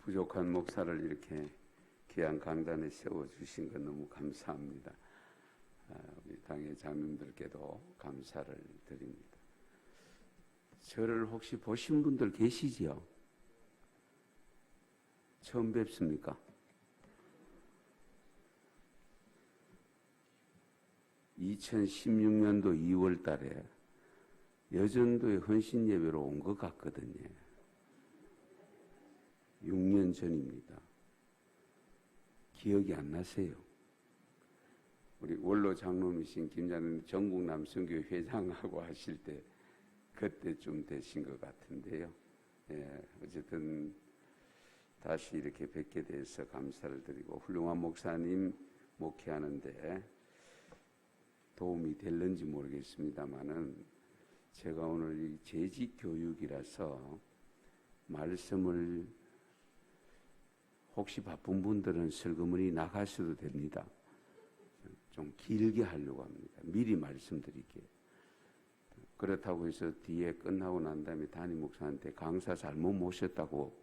부족한 목사를 이렇게 귀한 강단에 세워주신 것 너무 감사합니다. 우리 당의 장님들께도 감사를 드립니다. 저를 혹시 보신 분들 계시지요? 처음 뵙습니까? 2016년도 2월 달에 여전도에 헌신 예배로 온 것 같거든요. 6년 전입니다. 기억이 안 나세요? 우리 원로 장로이신 김장님 전국 남성교회 회장하고 하실 때 그때쯤 되신 것 같은데요. 어쨌든 다시 이렇게 뵙게 돼서 감사를 드리고 훌륭한 목사님 목회하는데 도움이 될는지 모르겠습니다만은 제가 오늘 이 재직 교육이라서 말씀을 혹시 바쁜 분들은 슬그머니 나가셔도 됩니다. 좀 길게 하려고 합니다. 미리 말씀드릴게요. 그렇다고 해서 뒤에 끝나고 난 다음에 담임 목사한테 강사 잘못 모셨다고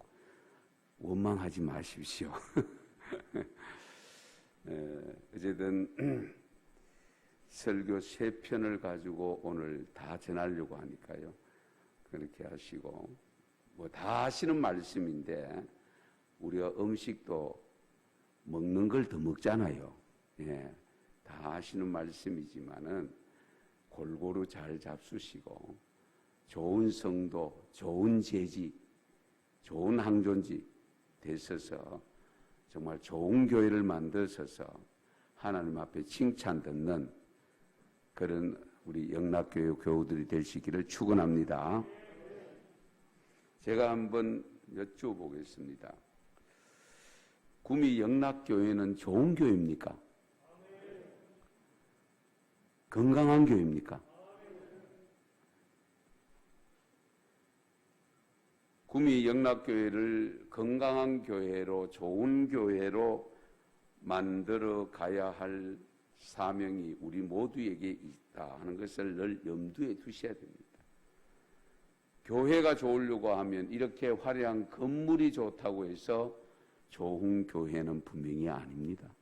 원망하지 마십시오. 어쨌든 설교 3편을 가지고 오늘 다 전하려고 하니까요. 그렇게 하시고 뭐 다 하시는 말씀인데 우리가 음식도 먹는 걸 더 먹잖아요. 다 하시는 말씀이지만은 골고루 잘 잡수시고 좋은 성도, 좋은 재직, 좋은 항존지 되셔서 정말 좋은 교회를 만드셔서 하나님 앞에 칭찬 듣는 그런 우리 영락교회 교우들이 되시기를 축원합니다. 제가 한번 여쭤보겠습니다. 구미 영락교회는 좋은 교회입니까? 건강한 교회입니까? 구미 영락교회를 건강한 교회로 좋은 교회로 만들어 가야 할 사명이 우리 모두에게 있다 하는 것을 늘 염두에 두셔야 됩니다. 교회가 좋으려고 하면 이렇게 화려한 건물이 좋다고 해서 좋은 교회는 분명히 아닙니다.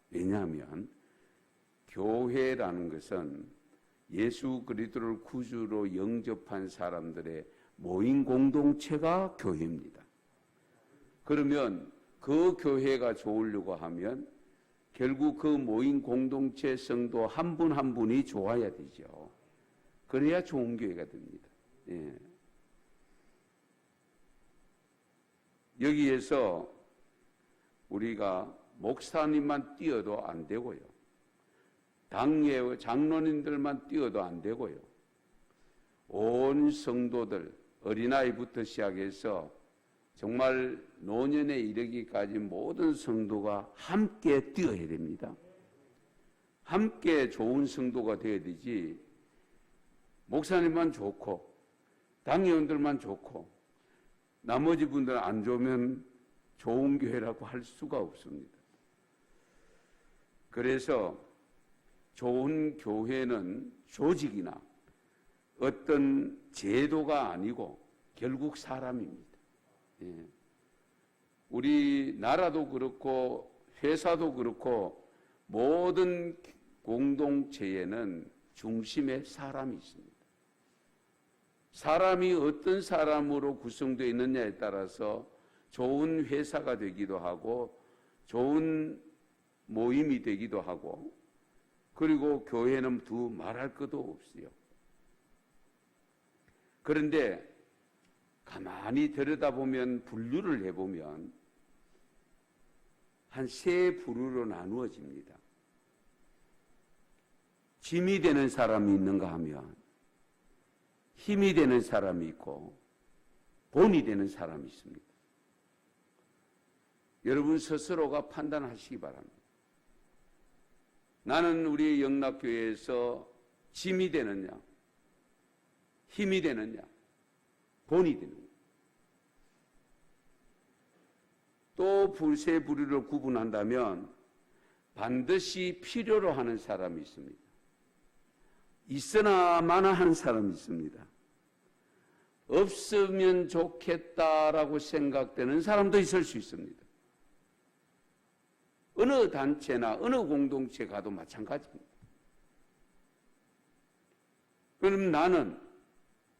왜냐하면 교회라는 것은 예수 그리스도를 구주로 영접한 사람들의 모임 공동체가 교회입니다. 그러면 그 교회가 좋으려고 하면 결국 그 모임 공동체 성도 한 분 한 분이 좋아야 되죠. 그래야 좋은 교회가 됩니다. 여기에서 우리가 목사님만 뛰어도 안 되고요. 당의 장로님들만 뛰어도 안 되고요. 온 성도들, 어린아이부터 시작해서 정말 노년에 이르기까지 모든 성도가 함께 뛰어야 됩니다. 함께 좋은 성도가 되어야 되지 목사님만 좋고 당회원들만 좋고 나머지 분들은 안 좋으면 좋은 교회라고 할 수가 없습니다. 그래서 좋은 교회는 조직이나 어떤 제도가 아니고 결국 사람입니다. 우리 나라도 그렇고 회사도 그렇고 모든 공동체에는 중심에 사람이 있습니다. 사람이 어떤 사람으로 구성되어 있느냐에 따라서 좋은 회사가 되기도 하고 좋은 모임이 되기도 하고 그리고 교회는 두 말할 것도 없어요. 그런데 가만히 들여다보면 분류를 해보면 한 3부류로 나누어집니다. 짐이 되는 사람이 있는가 하면 힘이 되는 사람이 있고 본이 되는 사람이 있습니다. 여러분 스스로가 판단하시기 바랍니다. 나는 우리 영락교회에서 짐이 되느냐, 힘이 되느냐, 본이 되느냐. 또 3부류를 구분한다면 반드시 필요로 하는 사람이 있습니다. 있으나 마나 하는 사람이 있습니다. 없으면 좋겠다라고 생각되는 사람도 있을 수 있습니다. 어느 단체나 어느 공동체 가도 마찬가지입니다. 그럼 나는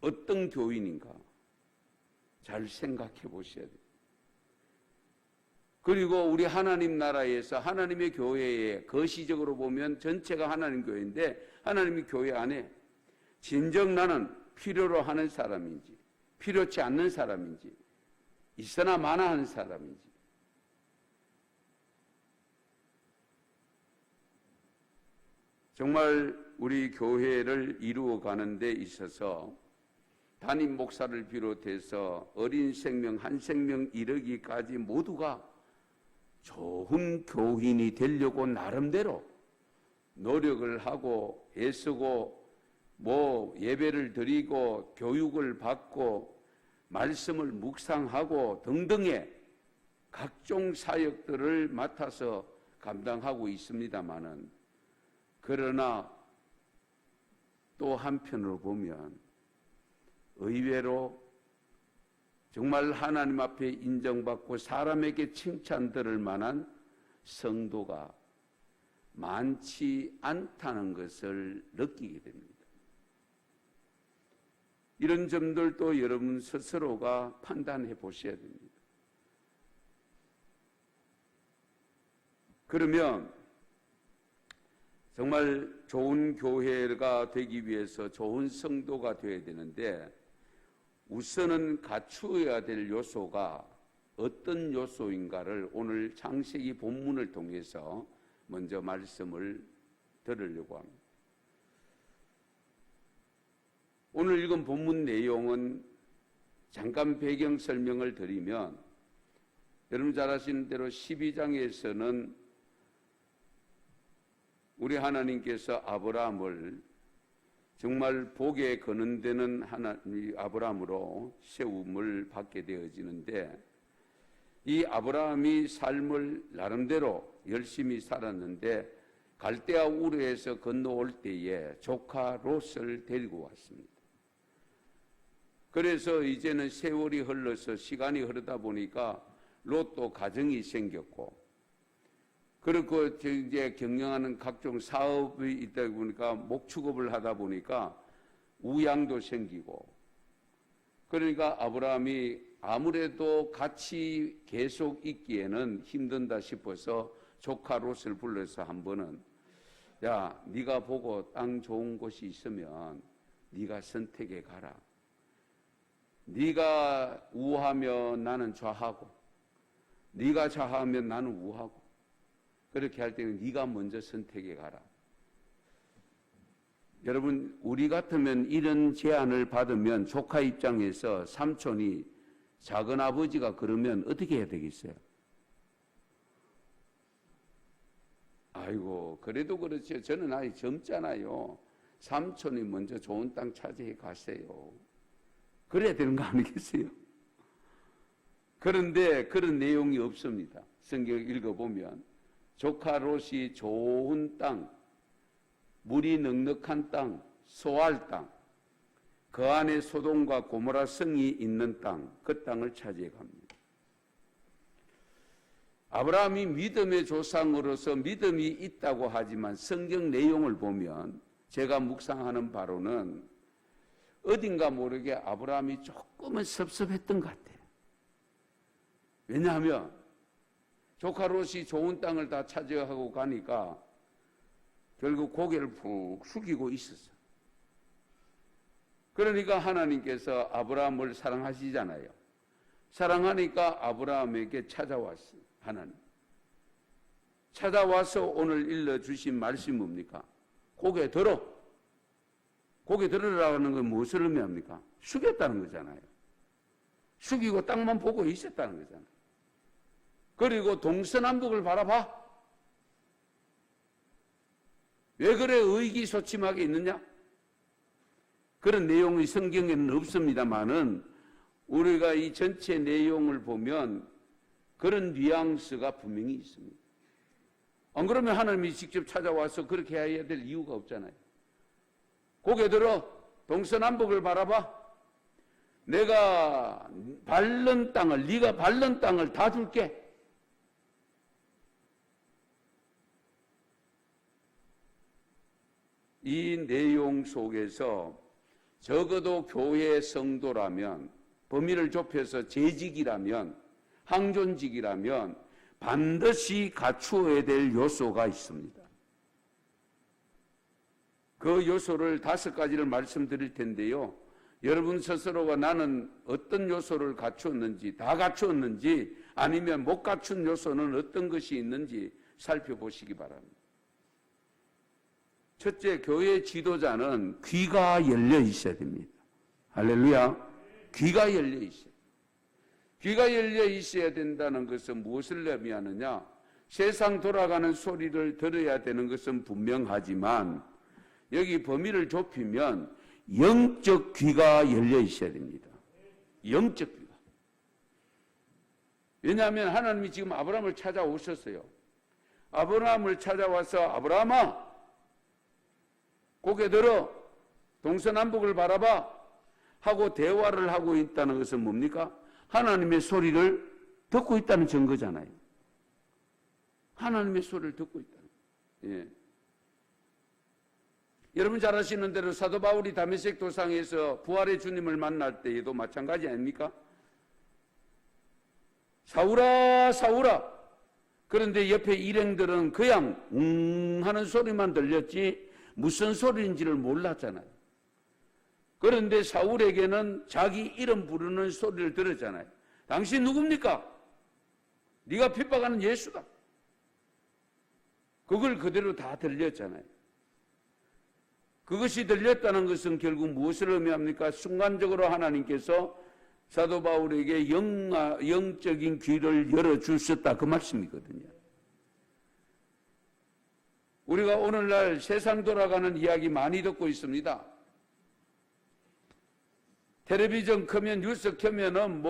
어떤 교인인가 잘 생각해 보셔야 돼요. 그리고 우리 하나님 나라에서 하나님의 교회에 거시적으로 보면 전체가 하나님 교회인데 하나님의 교회 안에 진정 나는 필요로 하는 사람인지 필요치 않는 사람인지 있으나 마나 하는 사람인지 정말 우리 교회를 이루어가는 데 있어서 담임 목사를 비롯해서 어린 생명 한 생명 이르기까지 모두가 좋은 교인이 되려고 나름대로 노력을 하고 애쓰고 예배를 드리고 교육을 받고 말씀을 묵상하고 등등의 각종 사역들을 맡아서 감당하고 있습니다마는 그러나 또 한편으로 보면 의외로 정말 하나님 앞에 인정받고 사람에게 칭찬 들을 만한 성도가 많지 않다는 것을 느끼게 됩니다. 이런 점들도 여러분 스스로가 판단해 보셔야 됩니다. 그러면 정말 좋은 교회가 되기 위해서 좋은 성도가 되어야 되는데 우선은 갖추어야 될 요소가 어떤 요소인가를 오늘 창세기 본문을 통해서 먼저 말씀을 들으려고 합니다. 오늘 읽은 본문 내용은 잠깐 배경 설명을 드리면 여러분 잘 아시는 대로 12장에서는 우리 하나님께서 아브라함을 정말 복에 거는되는 아브라함으로 세움을 받게 되어지는데 이 아브라함이 삶을 나름대로 열심히 살았는데 갈대아 우르에서 건너올 때에 조카 롯을 데리고 왔습니다. 그래서 이제는 세월이 흘러서 시간이 흐르다 보니까 롯도 가정이 생겼고 그리고 이제 경영하는 각종 사업이 있다 보니까 목축업을 하다 보니까 우양도 생기고 그러니까 아브라함이 아무래도 같이 계속 있기에는 힘든다 싶어서 조카 롯을 불러서 한 번은 야, 네가 보고 땅 좋은 곳이 있으면 네가 선택해 가라. 네가 우하면 나는 좌하고 네가 좌하면 나는 우하고 그렇게 할 때는 네가 먼저 선택해 가라. 여러분 우리 같으면 이런 제안을 받으면 조카 입장에서 삼촌이 작은 아버지가 그러면 어떻게 해야 되겠어요? 아이고 그래도 그렇죠. 저는 아직 젊잖아요. 삼촌이 먼저 좋은 땅 차지해 가세요. 그래야 되는 거 아니겠어요? 그런데 그런 내용이 없습니다. 성경을 읽어보면 조카 롯이 좋은 땅, 물이 넉넉한 땅, 소알 땅, 그 안에 소돔과 고모라 성이 있는 땅, 그 땅을 차지해 갑니다. 아브라함이 믿음의 조상으로서 믿음이 있다고 하지만 성경 내용을 보면 제가 묵상하는 바로는 어딘가 모르게 아브라함이 조금은 섭섭했던 것 같아요. 왜냐하면 조카 롯이 좋은 땅을 다 차지하고 가니까 결국 고개를 푹 숙이고 있었어요. 그러니까 하나님께서 아브라함을 사랑하시잖아요. 사랑하니까 아브라함에게 찾아왔어요. 하나님. 찾아와서 오늘 일러주신 말씀이 뭡니까? 고개 들어. 고개 들으라는 건 무엇을 의미합니까? 숙였다는 거잖아요. 숙이고 땅만 보고 있었다는 거잖아요. 그리고 동서남북을 바라봐. 왜 그래 의기소침하게 있느냐? 그런 내용이 성경에는 없습니다만은 우리가 이 전체 내용을 보면 그런 뉘앙스가 분명히 있습니다. 안 그러면 하나님이 직접 찾아와서 그렇게 해야 될 이유가 없잖아요. 고개 들어 동서남북을 바라봐. 내가 밟는 땅을, 네가 밟는 땅을 다 줄게. 이 내용 속에서 적어도 교회 성도라면, 범위를 좁혀서 재직이라면, 항존직이라면 반드시 갖추어야 될 요소가 있습니다. 그 요소를 5가지를 말씀드릴 텐데요. 여러분 스스로가 나는 어떤 요소를 갖추었는지, 다 갖추었는지, 아니면 못 갖춘 요소는 어떤 것이 있는지 살펴보시기 바랍니다. 첫째, 교회 지도자는 귀가 열려 있어야 됩니다. 할렐루야. 귀가 열려 있어요. 귀가 열려 있어야 된다는 것은 무엇을 의미하느냐? 세상 돌아가는 소리를 들어야 되는 것은 분명하지만 여기 범위를 좁히면 영적 귀가 열려 있어야 됩니다. 영적 귀가. 왜냐하면 하나님이 지금 아브라함을 찾아오셨어요. 아브라함을 찾아와서 아브라함아, 고개 들어 동서남북을 바라봐 하고 대화를 하고 있다는 것은 뭡니까? 하나님의 소리를 듣고 있다는 증거잖아요. 하나님의 소리를 듣고 있다는. 예. 여러분 잘 아시는 대로 사도 바울이 다메섹 도상에서 부활의 주님을 만날 때에도 마찬가지 아닙니까? 사울아 사울아. 그런데 옆에 일행들은 그냥 하는 소리만 들렸지 무슨 소리인지를 몰랐잖아요. 그런데 사울에게는 자기 이름 부르는 소리를 들었잖아요. 당신 누굽니까? 네가 핍박하는 예수다. 그걸 그대로 다 들렸잖아요. 그것이 들렸다는 것은 결국 무엇을 의미합니까? 순간적으로 하나님께서 사도 바울에게 영적인 귀를 열어주셨다, 그 말씀이거든요. 우리가 오늘날 세상 돌아가는 이야기 많이 듣고 있습니다. 텔레비전 켜면, 뉴스 켜면은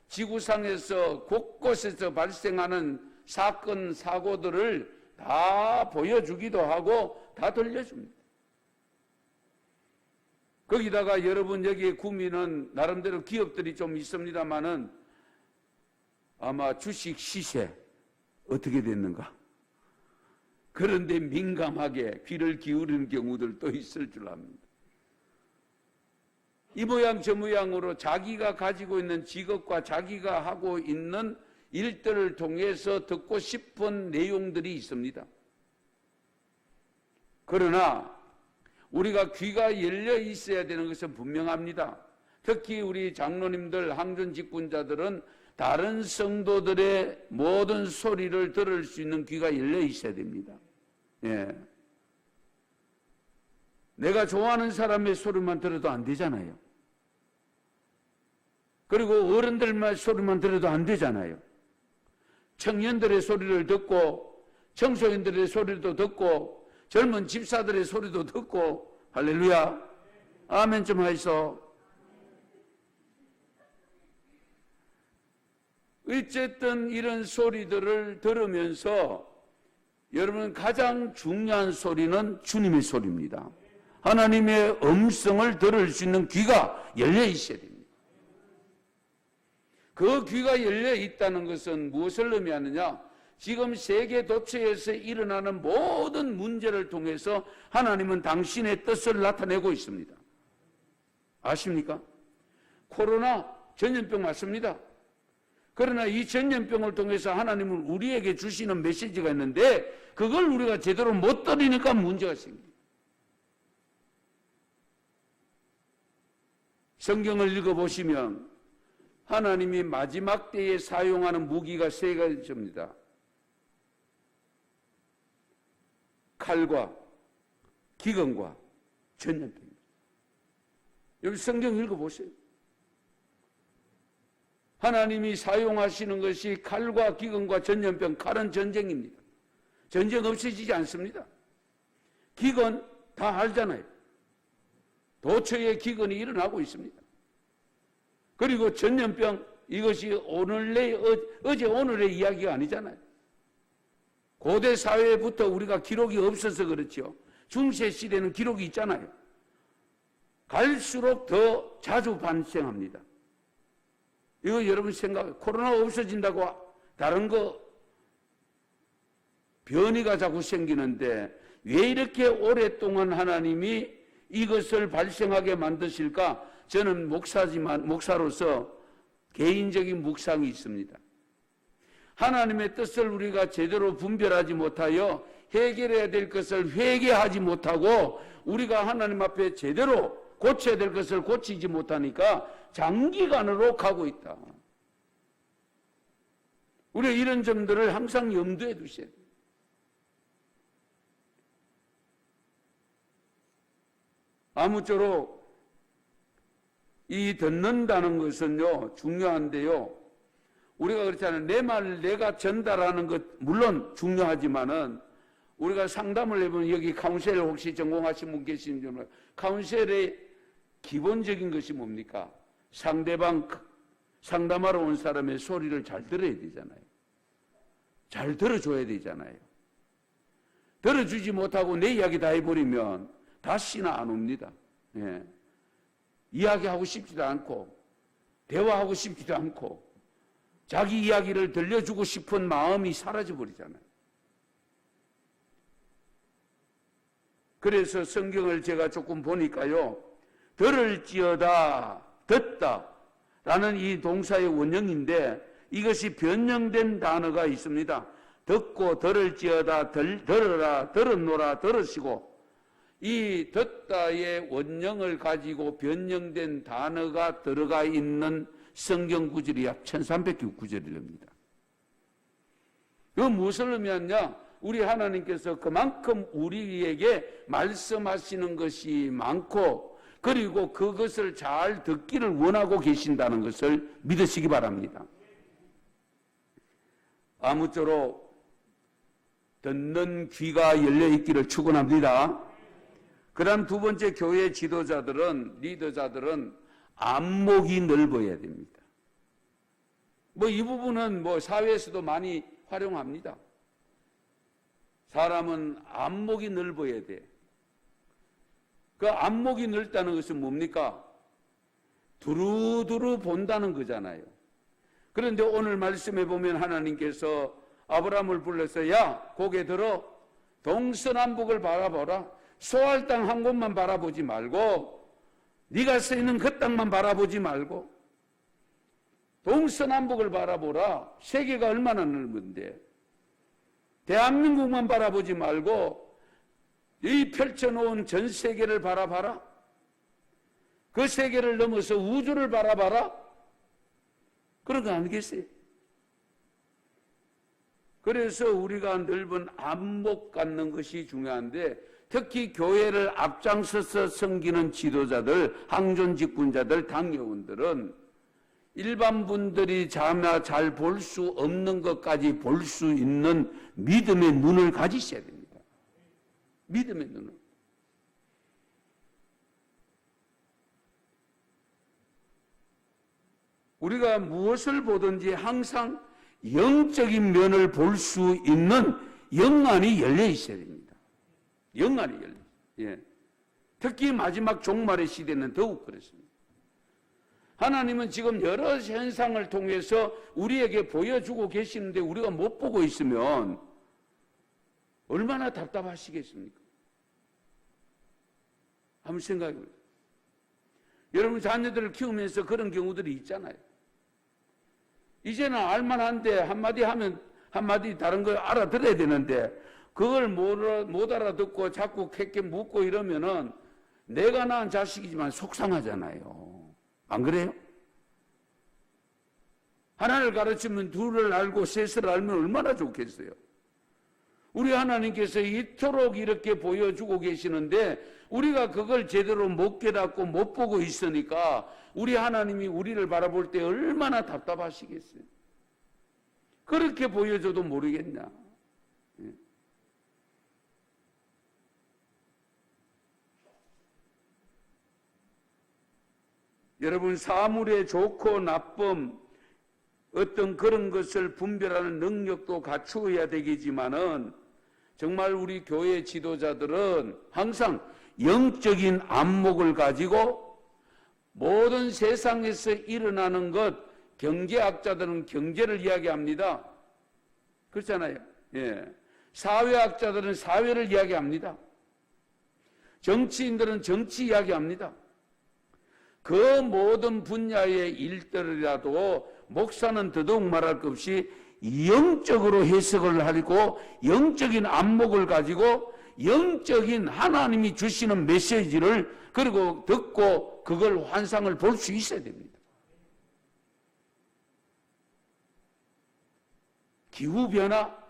지구상에서 곳곳에서 발생하는 사건, 사고들을 다 보여주기도 하고 다 들려줍니다. 거기다가 여러분 여기에 구미는 나름대로 기업들이 좀 있습니다만은 아마 주식 시세 어떻게 됐는가? 그런데 민감하게 귀를 기울이는 경우들도 있을 줄 압니다. 이 모양 저 모양으로 자기가 가지고 있는 직업과 자기가 하고 있는 일들을 통해서 듣고 싶은 내용들이 있습니다. 그러나 우리가 귀가 열려 있어야 되는 것은 분명합니다. 특히 우리 장로님들, 항존 직분자들은 다른 성도들의 모든 소리를 들을 수 있는 귀가 열려 있어야 됩니다. 예. 내가 좋아하는 사람의 소리만 들어도 안 되잖아요. 그리고 어른들만 소리만 들어도 안 되잖아요. 청년들의 소리를 듣고 청소년들의 소리도 듣고 젊은 집사들의 소리도 듣고 할렐루야 아멘 좀 하이소. 어쨌든 이런 소리들을 들으면서 여러분 가장 중요한 소리는 주님의 소리입니다. 하나님의 음성을 들을 수 있는 귀가 열려 있어야 됩니다. 그 귀가 열려 있다는 것은 무엇을 의미하느냐? 지금 세계 도처에서 일어나는 모든 문제를 통해서 하나님은 당신의 뜻을 나타내고 있습니다. 아십니까? 코로나 전염병 맞습니다. 그러나 이 전염병을 통해서 하나님은 우리에게 주시는 메시지가 있는데 그걸 우리가 제대로 못 들으니까 문제가 생깁니다. 성경을 읽어보시면 하나님이 마지막 때에 사용하는 무기가 3가지입니다. 칼과 기근과 전염병입니다. 여기 성경 읽어보세요. 하나님이 사용하시는 것이 칼과 기근과 전염병. 칼은 전쟁입니다. 전쟁 없어지지 않습니다. 기근 다 알잖아요. 도처에 기근이 일어나고 있습니다. 그리고 전염병, 이것이 어제 오늘의 이야기가 아니잖아요. 고대 사회부터 우리가 기록이 없어서 그렇죠. 중세 시대는 기록이 있잖아요. 갈수록 더 자주 발생합니다. 이거 여러분 코로나가 없어진다고 다른 거 변이가 자꾸 생기는데 왜 이렇게 오랫동안 하나님이 이것을 발생하게 만드실까? 저는 목사로서 개인적인 묵상이 있습니다. 하나님의 뜻을 우리가 제대로 분별하지 못하여 해결해야 될 것을 회개하지 못하고 우리가 하나님 앞에 제대로 고쳐야 될 것을 고치지 못하니까 장기간으로 가고 있다. 우리가 이런 점들을 항상 염두에 두셔야 돼요. 아무쪼록 이 듣는다는 것은요 중요한데요. 우리가 그렇잖아요. 내 말 내가 전달하는 것 물론 중요하지만은 우리가 상담을 해보면 여기 카운셀 혹시 전공하신 분 계신지 모르겠어요. 카운셀의 기본적인 것이 뭡니까? 상대방 상담하러 온 사람의 소리를 잘 들어야 되잖아요. 잘 들어줘야 되잖아요. 들어주지 못하고 내 이야기 다 해버리면 다시는 안 옵니다. 예. 이야기하고 싶지도 않고 대화하고 싶지도 않고 자기 이야기를 들려주고 싶은 마음이 사라져버리잖아요. 그래서 성경을 제가 조금 보니까요. 들을지어다 듣다 라는 이 동사의 원형인데 이것이 변형된 단어가 있습니다. 듣고 들을지어다 들으라 들었노라 들으시고 이 듣다의 원형을 가지고 변형된 단어가 들어가 있는 성경 구절이 약 1300개 구절입니다. 그 무엇을 의미하냐? 우리 하나님께서 그만큼 우리에게 말씀하시는 것이 많고 그리고 그것을 잘 듣기를 원하고 계신다는 것을 믿으시기 바랍니다. 아무쪼록 듣는 귀가 열려있기를 축원합니다. 그 다음 두 번째 교회 지도자들은 리더자들은 안목이 넓어야 됩니다. 이 부분은 사회에서도 많이 활용합니다. 사람은 안목이 넓어야 돼. 그 안목이 넓다는 것은 뭡니까? 두루두루 본다는 거잖아요. 그런데 오늘 말씀해 보면 하나님께서 아브라함을 불러서 야 고개 들어 동서남북을 바라보라. 소할 땅 한 곳만 바라보지 말고 네가 서 있는 그 땅만 바라보지 말고 동서남북을 바라보라. 세계가 얼마나 넓은데 대한민국만 바라보지 말고 이 펼쳐놓은 전 세계를 바라봐라. 그 세계를 넘어서 우주를 바라봐라. 그런 거 아니겠어요? 그래서 우리가 넓은 안목 갖는 것이 중요한데 특히 교회를 앞장서서 섬기는 지도자들, 항존 직분자들, 당여원들은 일반 분들이 잘 볼 수 없는 것까지 볼 수 있는 믿음의 눈을 가지셔야 됩니다. 믿음의 눈을. 우리가 무엇을 보든지 항상 영적인 면을 볼 수 있는 영안이 열려 있어야 됩니다. 영안이 열려. 예. 특히 마지막 종말의 시대는 더욱 그렇습니다. 하나님은 지금 여러 현상을 통해서 우리에게 보여주고 계시는데 우리가 못 보고 있으면 얼마나 답답하시겠습니까? 한번 생각해 보세요. 여러분 자녀들을 키우면서 그런 경우들이 있잖아요. 이제는 알만한데 한마디 하면 한마디 다른 걸 알아들어야 되는데 그걸 못 알아듣고 자꾸 캐캐 묻고 이러면은 내가 낳은 자식이지만 속상하잖아요. 안 그래요? 하나를 가르치면 둘을 알고 셋을 알면 얼마나 좋겠어요. 우리 하나님께서 이토록 이렇게 보여주고 계시는데 우리가 그걸 제대로 못 깨닫고 못 보고 있으니까 우리 하나님이 우리를 바라볼 때 얼마나 답답하시겠어요. 그렇게 보여줘도 모르겠냐. 여러분 사물의 좋고 나쁨 어떤 그런 것을 분별하는 능력도 갖추어야 되겠지만은 정말 우리 교회 지도자들은 항상 영적인 안목을 가지고 모든 세상에서 일어나는 것, 경제학자들은 경제를 이야기합니다. 그렇잖아요. 예. 사회학자들은 사회를 이야기합니다. 정치인들은 정치 이야기합니다. 그 모든 분야의 일들이라도 목사는 더더욱 말할 것 없이 영적으로 해석을 하고 영적인 안목을 가지고 영적인 하나님이 주시는 메시지를 그리고 듣고 그걸 환상을 볼 수 있어야 됩니다. 기후변화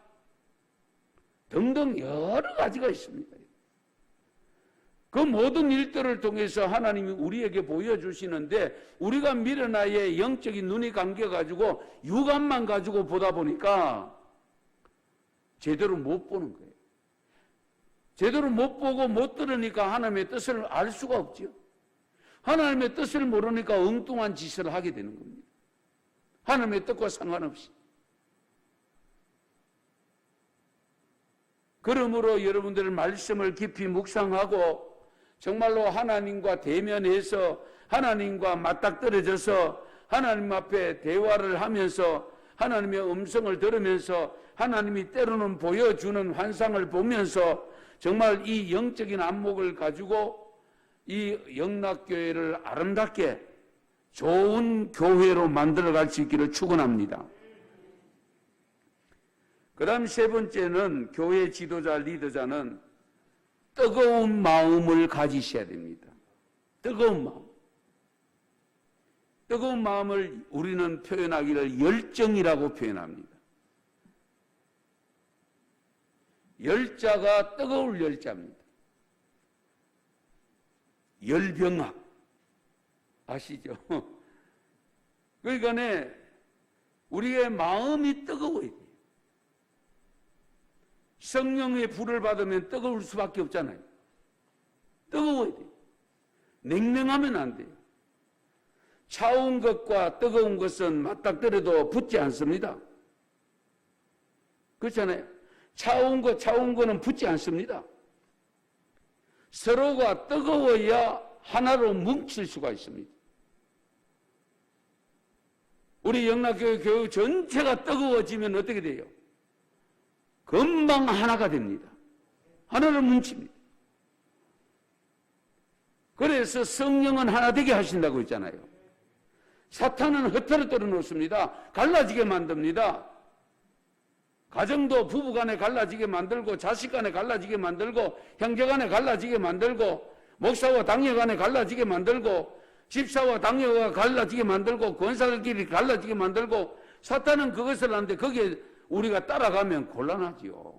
등등 여러 가지가 있습니다. 그 모든 일들을 통해서 하나님이 우리에게 보여주시는데 우리가 미련하에 영적인 눈이 감겨가지고 육안만 가지고 보다 보니까 제대로 못 보는 거예요. 제대로 못 보고 못 들으니까 하나님의 뜻을 알 수가 없죠. 하나님의 뜻을 모르니까 엉뚱한 짓을 하게 되는 겁니다. 하나님의 뜻과 상관없이. 그러므로 여러분들 말씀을 깊이 묵상하고 정말로 하나님과 대면해서 하나님과 맞닥뜨려져서 하나님 앞에 대화를 하면서 하나님의 음성을 들으면서 하나님이 때로는 보여주는 환상을 보면서 정말 이 영적인 안목을 가지고 이 영락교회를 아름답게 좋은 교회로 만들어갈 수 있기를 축원합니다. 그 다음 세 번째는 교회 지도자, 리더자는 뜨거운 마음을 가지셔야 됩니다. 뜨거운 마음. 뜨거운 마음을 우리는 표현하기를 열정이라고 표현합니다. 열자가 뜨거울 열자입니다. 열병학 아시죠? 그러니까 우리의 마음이 뜨거워야 돼요. 성령의 불을 받으면 뜨거울 수밖에 없잖아요. 뜨거워야 돼요. 냉랭하면 안 돼요. 차운 것과 뜨거운 것은 맞닥뜨려도 붙지 않습니다. 그렇잖아요. 차운 거는 붙지 않습니다. 서로가 뜨거워야 하나로 뭉칠 수가 있습니다. 우리 영락교회 교회 전체가 뜨거워지면 어떻게 돼요? 금방 하나가 됩니다. 하나를 뭉칩니다. 그래서 성령은 하나 되게 하신다고 했잖아요. 사탄은 흩어뜨려 놓습니다. 갈라지게 만듭니다. 가정도 부부간에 갈라지게 만들고 자식간에 갈라지게 만들고 형제간에 갈라지게 만들고 목사와 당녀간에 갈라지게 만들고 집사와 당녀가 갈라지게 만들고 권사들끼리 갈라지게 만들고 사탄은 그것을 하는데 거기에 우리가 따라가면 곤란하지요.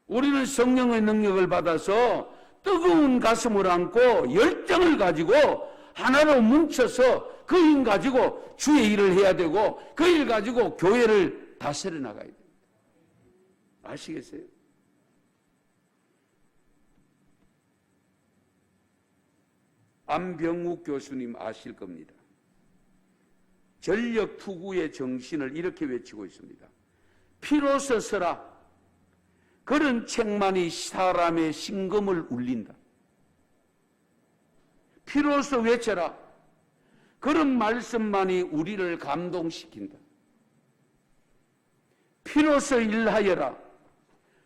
우리는 성령의 능력을 받아서 뜨거운 가슴을 안고 열정을 가지고 하나로 뭉쳐서 그 힘 가지고 주의 일을 해야 되고 그 일 가지고 교회를 다스려 나가야 됩니다. 아시겠어요? 안병욱 교수님 아실 겁니다. 전력 투구의 정신을 이렇게 외치고 있습니다. 피로서 서라. 그런 책만이 사람의 심금을 울린다. 피로서 외쳐라. 그런 말씀만이 우리를 감동시킨다. 피로서 일하여라.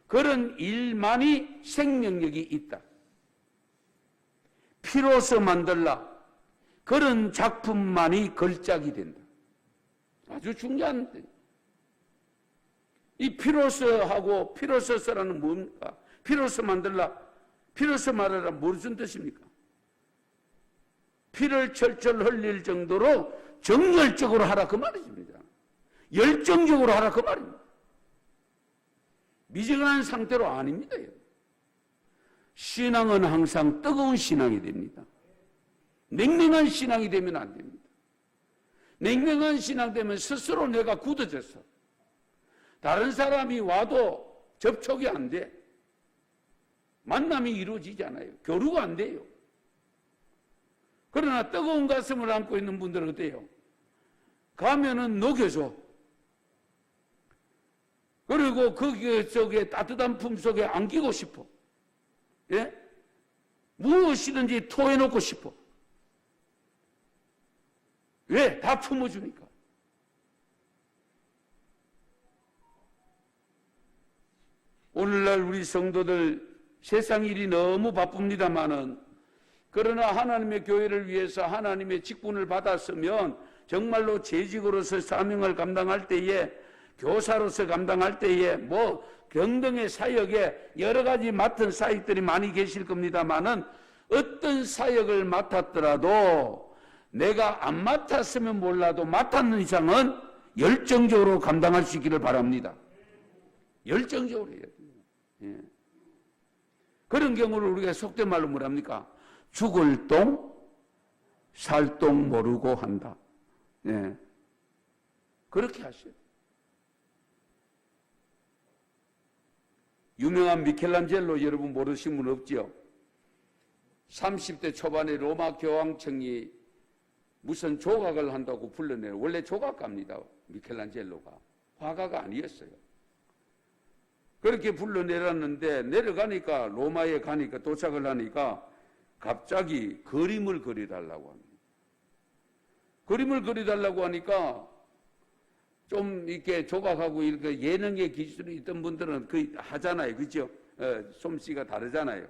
그런 일만이 생명력이 있다. 피로서 만들라. 그런 작품만이 걸작이 된다. 아주 중요한 이 피로서 하고 피로서서라는 뭡니까? 피로서 만들라. 피로서 말하라. 무슨 뜻입니까? 피를 철철 흘릴 정도로 정열적으로 하라 그 말입니다. 열정적으로 하라 그 말입니다. 미지근한 상태로 아닙니다. 신앙은 항상 뜨거운 신앙이 됩니다. 냉랭한 신앙이 되면 안 됩니다. 냉랭한 신앙 되면 스스로 내가 굳어져서 다른 사람이 와도 접촉이 안 돼. 만남이 이루어지지 않아요. 교류가 안 돼요. 그러나 뜨거운 가슴을 안고 있는 분들은 어때요? 가면은 녹여줘. 그리고 거기에 속에 따뜻한 품 속에 안기고 싶어. 예? 무엇이든지 토해놓고 싶어. 왜? 다 품어주니까. 오늘날 우리 성도들 세상 일이 너무 바쁩니다마는, 그러나 하나님의 교회를 위해서 하나님의 직분을 받았으면 정말로 재직으로서 사명을 감당할 때에, 교사로서 감당할 때에, 경등의 사역에 여러 가지 맡은 사역들이 많이 계실 겁니다마는, 어떤 사역을 맡았더라도 내가 안 맡았으면 몰라도 맡았는 이상은 열정적으로 감당할 수 있기를 바랍니다. 열정적으로 해야 돼요. 예. 그런 경우를 우리가 속된 말로 뭐랍니까? 죽을 똥, 살 똥 모르고 한다. 예. 그렇게 하셔야 돼요. 유명한 미켈란젤로 여러분 모르신 분 없지요? 30대 초반에 로마 교황청이 무슨 조각을 한다고 불러내요. 원래 조각가입니다. 미켈란젤로가. 화가가 아니었어요. 그렇게 불러내렸는데 내려가니까, 로마에 가니까, 도착을 하니까 갑자기 그림을 그려달라고 합니다. 그림을 그려달라고 하니까 좀 이렇게 조각하고 이렇게 예능의 기술이 있던 분들은 하잖아요. 그죠? 솜씨가 다르잖아요.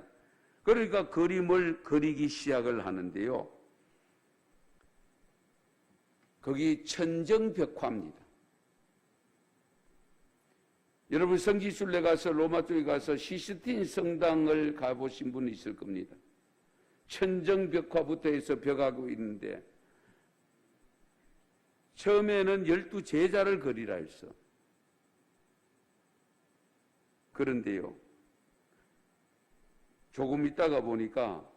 그러니까 그림을 그리기 시작을 하는데요. 거기 천정벽화입니다. 여러분 성지순례 가서 로마 쪽에 가서 시스틴 성당을 가보신 분이 있을 겁니다. 천정벽화부터 해서 벽하고 있는데, 처음에는 12제자를 그리라 했어. 그런데요, 조금 있다가 보니까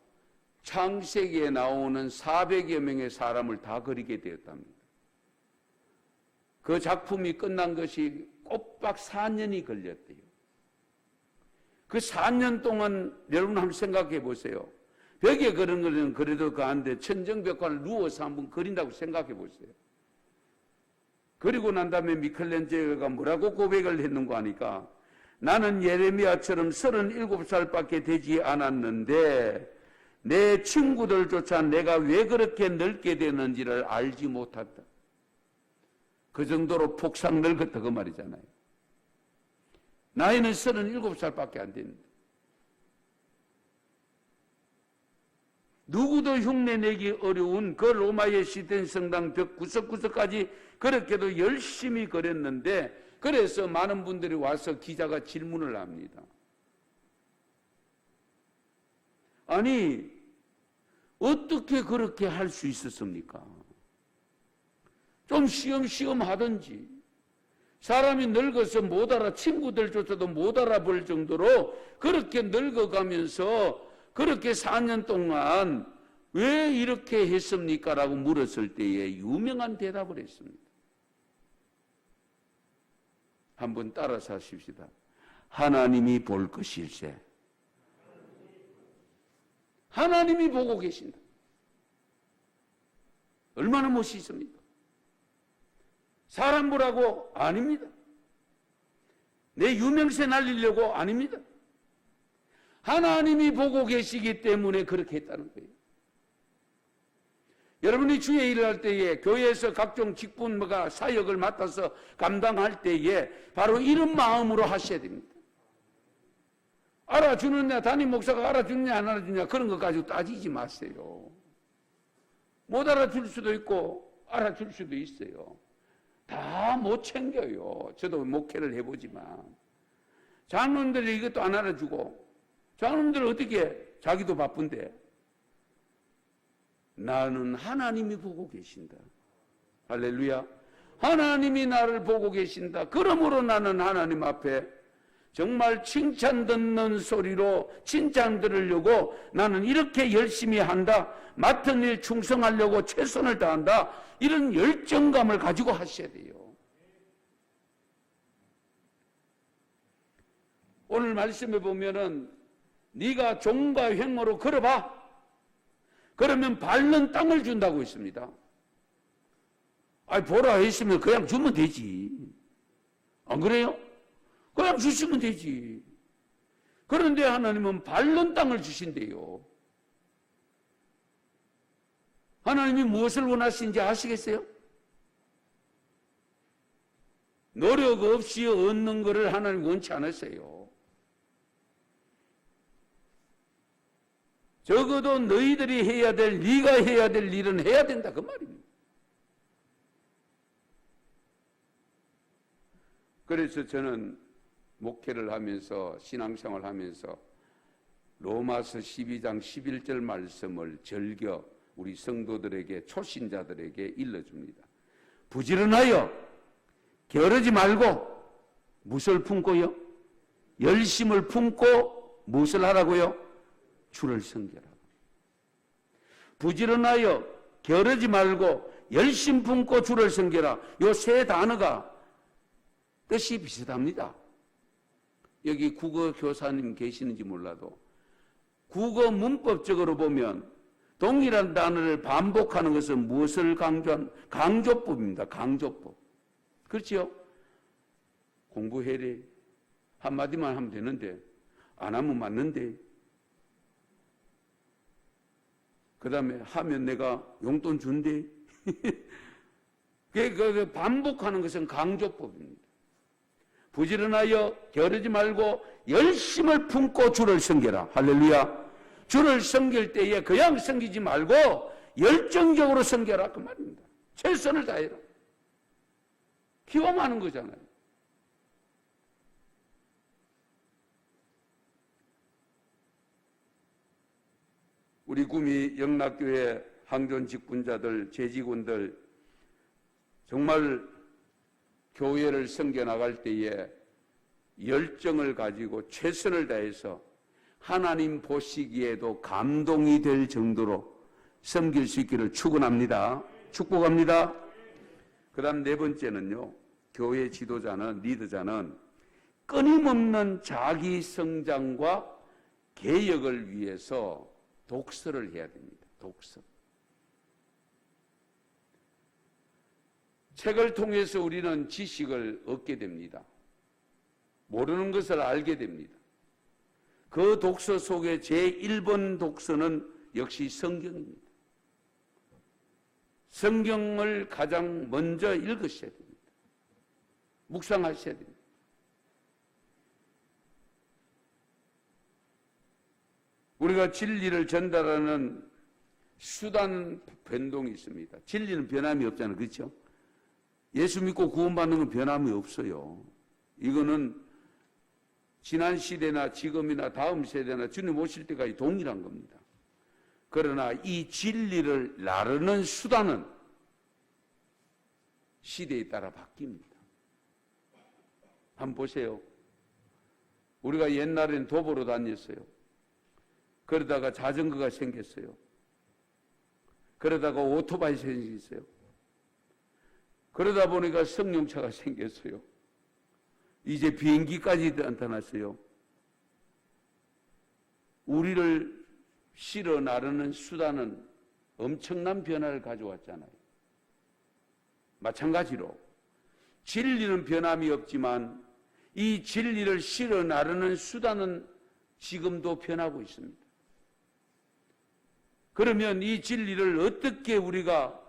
창세기에 나오는 400여 명의 사람을 다 그리게 되었답니다. 그 작품이 끝난 것이 꼬박 4년이 걸렸대요. 그 4년 동안 여러분 한번 생각해 보세요. 벽에 그런 거는 그래도 그한데 천정벽화를 누워서 한번 그린다고 생각해 보세요. 그리고 난 다음에 미켈란젤로가 뭐라고 고백을 했는가 하니까, 나는 예레미야처럼 37살밖에 되지 않았는데 내 친구들조차 내가 왜 그렇게 늙게 되는지를 알지 못했다. 그 정도로 폭삭 늙었다 그 말이잖아요. 나이는 37살밖에 안 됐는데 누구도 흉내내기 어려운 그 로마의 시든 성당 벽 구석구석까지 그렇게도 열심히 그렸는데, 그래서 많은 분들이 와서 기자가 질문을 합니다. 아니, 어떻게 그렇게 할 수 있었습니까? 좀 시험시험 하든지. 사람이 늙어서 못 알아, 친구들조차도 못 알아볼 정도로 그렇게 늙어가면서 그렇게 4년 동안 왜 이렇게 했습니까? 라고 물었을 때에 유명한 대답을 했습니다. 한번 따라서 하십시다. 하나님이 볼 것일세. 하나님이 보고 계신다. 얼마나 멋있습니까? 사람 보라고? 아닙니다. 내 유명세 날리려고? 아닙니다. 하나님이 보고 계시기 때문에 그렇게 했다는 거예요. 여러분이 주의 일을 할 때에, 교회에서 각종 직분과 사역을 맡아서 감당할 때에 바로 이런 마음으로 하셔야 됩니다. 알아주느냐, 담임 목사가 알아주느냐 안 알아주느냐 그런 것 가지고 따지지 마세요. 못 알아줄 수도 있고 알아줄 수도 있어요. 다 못 챙겨요. 저도 목회를 해보지만 장로님들이 이것도 안 알아주고, 장로님들 어떻게, 자기도 바쁜데. 나는 하나님이 보고 계신다. 할렐루야. 하나님이 나를 보고 계신다. 그러므로 나는 하나님 앞에 정말 칭찬 듣는 소리로 칭찬 들으려고 나는 이렇게 열심히 한다. 맡은 일 충성하려고 최선을 다한다. 이런 열정감을 가지고 하셔야 돼요. 오늘 말씀에 보면은 네가 종과 횡모로 걸어봐. 그러면 밟는 땅을 준다고 했습니다. 아니, 보라 했으면 그냥 주면 되지. 안 그래요? 그냥 주시면 되지. 그런데 하나님은 밟는 땅을 주신대요. 하나님이 무엇을 원하시는지 아시겠어요? 노력 없이 얻는 것을 하나님 원치 않으세요. 적어도 너희들이 해야 될, 네가 해야 될 일은 해야 된다 그 말입니다. 그래서 저는 목회를 하면서 신앙생활을 하면서 로마서 12장 11절 말씀을 즐겨 우리 성도들에게 초신자들에게 일러줍니다. 부지런하여 게으르지 말고 무엇을 품고요? 열심을 품고 무엇을 하라고요? 주를 섬겨라. 부지런하여 게으르지 말고 열심 품고 주를 섬겨라. 요 세 단어가 뜻이 비슷합니다. 여기 국어 교사님 계시는지 몰라도 국어 문법적으로 보면 동일한 단어를 반복하는 것은 무엇을 강조한? 강조법입니다. 강조법. 그렇죠? 공부해래. 한마디만 하면 되는데 안 하면 맞는데 그 다음에 하면 내가 용돈 준대. 그 반복하는 것은 강조법입니다. 부지런하여 게으르지 말고 열심을 품고 주를 섬겨라. 할렐루야. 주를 섬길 때에 그냥 섬기지 말고 열정적으로 섬겨라 그 말입니다. 최선을 다해라. 기원하는 거잖아요. 우리 구미 영락교회 항존 직분자들, 재직원들 정말 교회를 섬겨 나갈 때에 열정을 가지고 최선을 다해서 하나님 보시기에도 감동이 될 정도로 섬길 수 있기를 축원합니다. 축복합니다. 그 다음 네 번째는요, 교회 지도자는, 리더자는 끊임없는 자기 성장과 개혁을 위해서 독서를 해야 됩니다. 독서. 책을 통해서 우리는 지식을 얻게 됩니다. 모르는 것을 알게 됩니다. 그 독서 속에 제1번 독서는 역시 성경입니다. 성경을 가장 먼저 읽으셔야 됩니다. 묵상하셔야 됩니다. 우리가 진리를 전달하는 수단 변동이 있습니다. 진리는 변함이 없잖아요. 그렇죠? 예수 믿고 구원받는 건 변함이 없어요. 이거는 지난 시대나 지금이나 다음 세대나 주님 오실 때까지 동일한 겁니다. 그러나 이 진리를 나르는 수단은 시대에 따라 바뀝니다. 한번 보세요. 우리가 옛날엔 도보로 다녔어요. 그러다가 자전거가 생겼어요. 그러다가 오토바이 생겼어요. 그러다 보니까 승용차가 생겼어요. 이제 비행기까지 나타났어요. 우리를 실어 나르는 수단은 엄청난 변화를 가져왔잖아요. 마찬가지로 진리는 변함이 없지만 이 진리를 실어 나르는 수단은 지금도 변하고 있습니다. 그러면 이 진리를 어떻게 우리가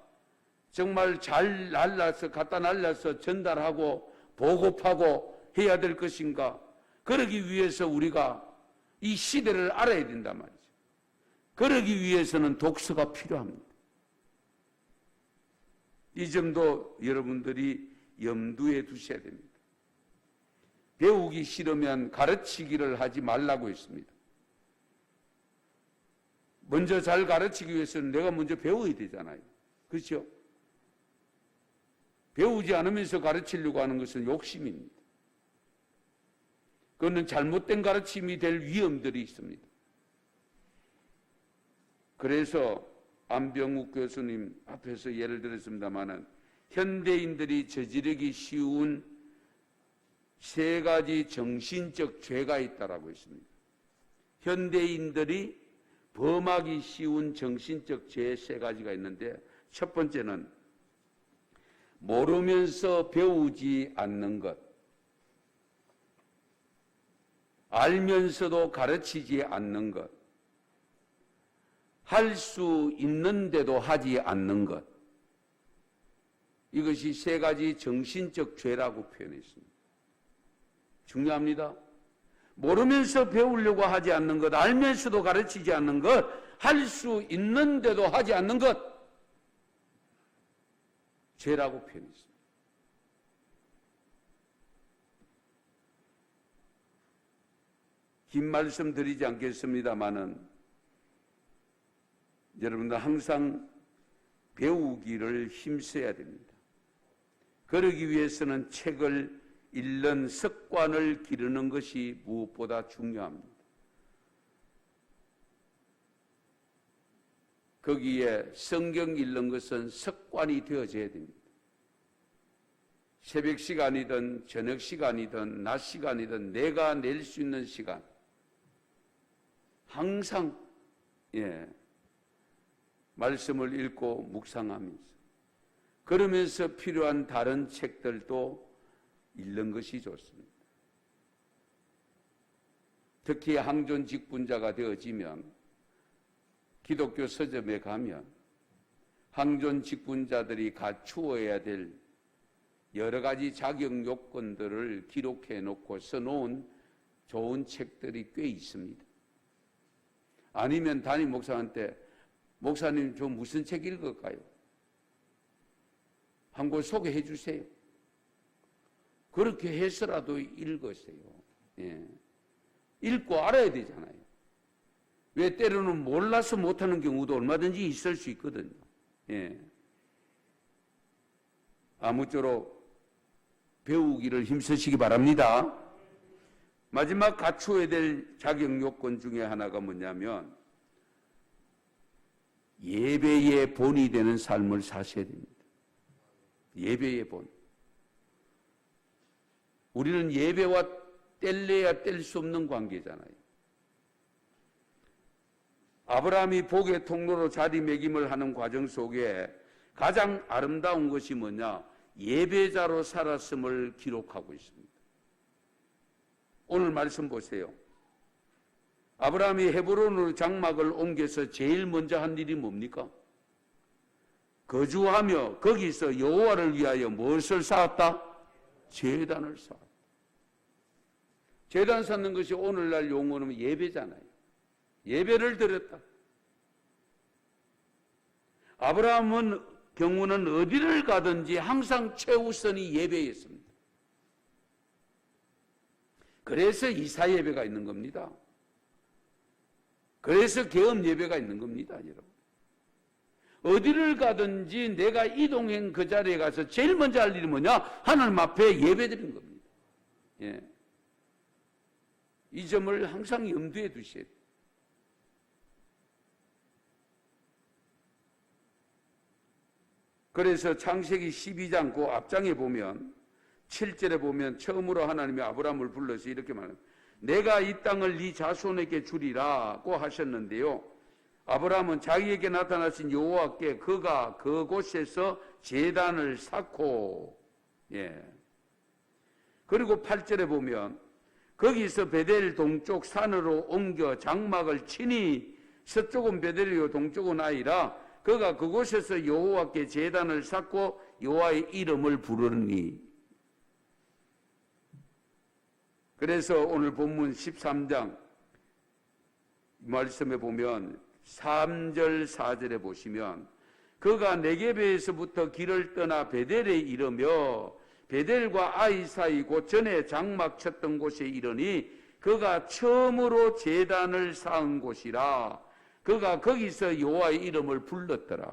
정말 잘 갖다 날라서 전달하고 보급하고 해야 될 것인가? 그러기 위해서 우리가 이 시대를 알아야 된단 말이죠. 그러기 위해서는 독서가 필요합니다. 이 점도 여러분들이 염두에 두셔야 됩니다. 배우기 싫으면 가르치기를 하지 말라고 했습니다. 먼저 잘 가르치기 위해서는 내가 먼저 배워야 되잖아요. 그렇죠? 배우지 않으면서 가르치려고 하는 것은 욕심입니다. 그거는 잘못된 가르침이 될 위험들이 있습니다. 그래서 안병욱 교수님 앞에서 예를 들었습니다마는 현대인들이 저지르기 쉬운 세 가지 정신적 죄가 있다라고 했습니다. 현대인들이 범하기 쉬운 정신적 죄 세 가지가 있는데 첫 번째는 모르면서 배우지 않는 것. 알면서도 가르치지 않는 것, 할 수 있는데도 하지 않는 것, 이것이 세 가지 정신적 죄라고 표현했습니다. 중요합니다. 모르면서 배우려고 하지 않는 것, 알면서도 가르치지 않는 것, 할 수 있는데도 하지 않는 것, 죄라고 표현했습니다. 긴 말씀 드리지 않겠습니다마는 여러분들 항상 배우기를 힘써야 됩니다. 그러기 위해서는 책을 읽는 습관을 기르는 것이 무엇보다 중요합니다. 거기에 성경 읽는 것은 습관이 되어져야 됩니다. 새벽 시간이든 저녁 시간이든 낮 시간이든 내가 낼 수 있는 시간 항상 말씀을 읽고 묵상하면서 그러면서 필요한 다른 책들도 읽는 것이 좋습니다. 특히 항존 직분자가 되어지면 기독교 서점에 가면 항존 직분자들이 갖추어야 될 여러 가지 자격 요건들을 기록해 놓고 써놓은 좋은 책들이 꽤 있습니다. 아니면 담임 목사한테 목사님 저 무슨 책 읽을까요? 한 권 소개해 주세요. 그렇게 해서라도 읽으세요. 읽고 알아야 되잖아요. 왜 때로는 몰라서 못하는 경우도 얼마든지 있을 수 있거든요. 아무쪼록 배우기를 힘쓰시기 바랍니다. 마지막 갖추어야 될 자격 요건 중에 하나가 뭐냐면 예배의 본이 되는 삶을 사셔야 됩니다. 예배의 본. 우리는 예배와 뗄래야 뗄 수 없는 관계잖아요. 아브라함이 복의 통로로 자리매김을 하는 과정 속에 가장 아름다운 것이 뭐냐? 예배자로 살았음을 기록하고 있습니다. 오늘 말씀 보세요. 아브라함이 헤브론으로 장막을 옮겨서 제일 먼저 한 일이 뭡니까? 거주하며 거기서 여호와를 위하여 무엇을 쌓았다? 제단을 쌓았다. 제단 쌓는 것이 오늘날 용어는 예배잖아요. 예배를 드렸다. 아브라함은 경우는 어디를 가든지 항상 최우선이 예배였습니다. 그래서 이사 예배가 있는 겁니다. 그래서 계엄 예배가 있는 겁니다, 여러분. 어디를 가든지 내가 이동한 그 자리에 가서 제일 먼저 할 일이 뭐냐? 하나님 앞에 예배드리는 겁니다. 이 점을 항상 염두에 두셔야 돼요. 그래서 창세기 12장 그 앞장에 보면 7절에 보면 처음으로 하나님이 아브라함을 불러서 이렇게 말합니다. 내가 이 땅을 네 자손에게 주리라고 하셨는데요. 아브라함은 자기에게 나타나신 여호와께 그가 그곳에서 제단을 쌓고 그리고 8절에 보면 거기서 베델 동쪽 산으로 옮겨 장막을 치니 서쪽은 베델이요 동쪽은 아이라 그가 그곳에서 여호와께 제단을 쌓고 여호와의 이름을 부르니. 그래서 오늘 본문 13장 말씀에 보면 3절 4절에 보시면 그가 네게베에서부터 길을 떠나 베델에 이르며 베델과 아이 사이 곧 전에 장막 쳤던 곳에 이르니 그가 처음으로 제단을 쌓은 곳이라. 그가 거기서 여호와의 이름을 불렀더라.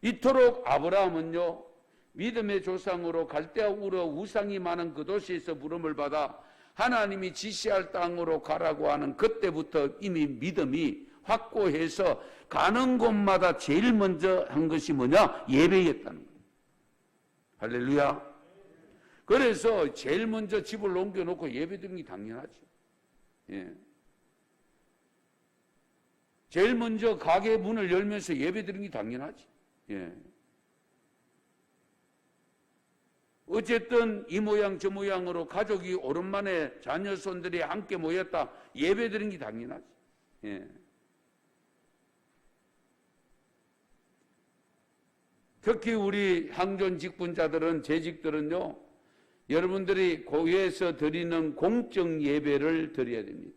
이토록 아브라함은요 믿음의 조상으로 갈대아 우르 우상이 많은 그 도시에서 부름을 받아 하나님이 지시할 땅으로 가라고 하는 그때부터 이미 믿음이 확고해서 가는 곳마다 제일 먼저 한 것이 뭐냐? 예배였다는 거예요. 할렐루야. 그래서 제일 먼저 집을 옮겨놓고 예배드리는 게 당연하죠. 제일 먼저 가게 문을 열면서 예배드리는 게 당연하지. 어쨌든 이 모양 저 모양으로 가족이 오랜만에 자녀 손들이 함께 모였다. 예배 드린 게 당연하지. 예. 특히 우리 항존 직분자들은, 재직들은요, 여러분들이 교회에서 드리는 공적 예배를 드려야 됩니다.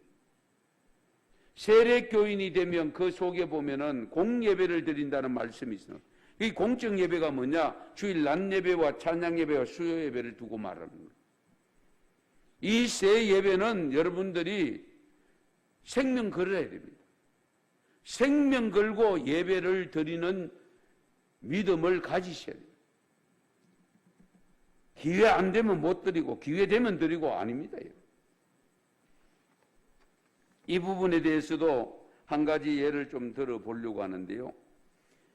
세례교인이 되면 그 속에 보면은 공예배를 드린다는 말씀이 있어요. 이 공적 예배가 뭐냐? 주일 낮 예배와 찬양 예배와 수요 예배를 두고 말하는 거예요. 이 세 예배는 여러분들이 생명 걸어야 됩니다. 생명 걸고 예배를 드리는 믿음을 가지셔야 돼요. 기회 안 되면 못 드리고 기회 되면 드리고 아닙니다. 이 부분에 대해서도 한 가지 예를 좀 들어보려고 하는데요.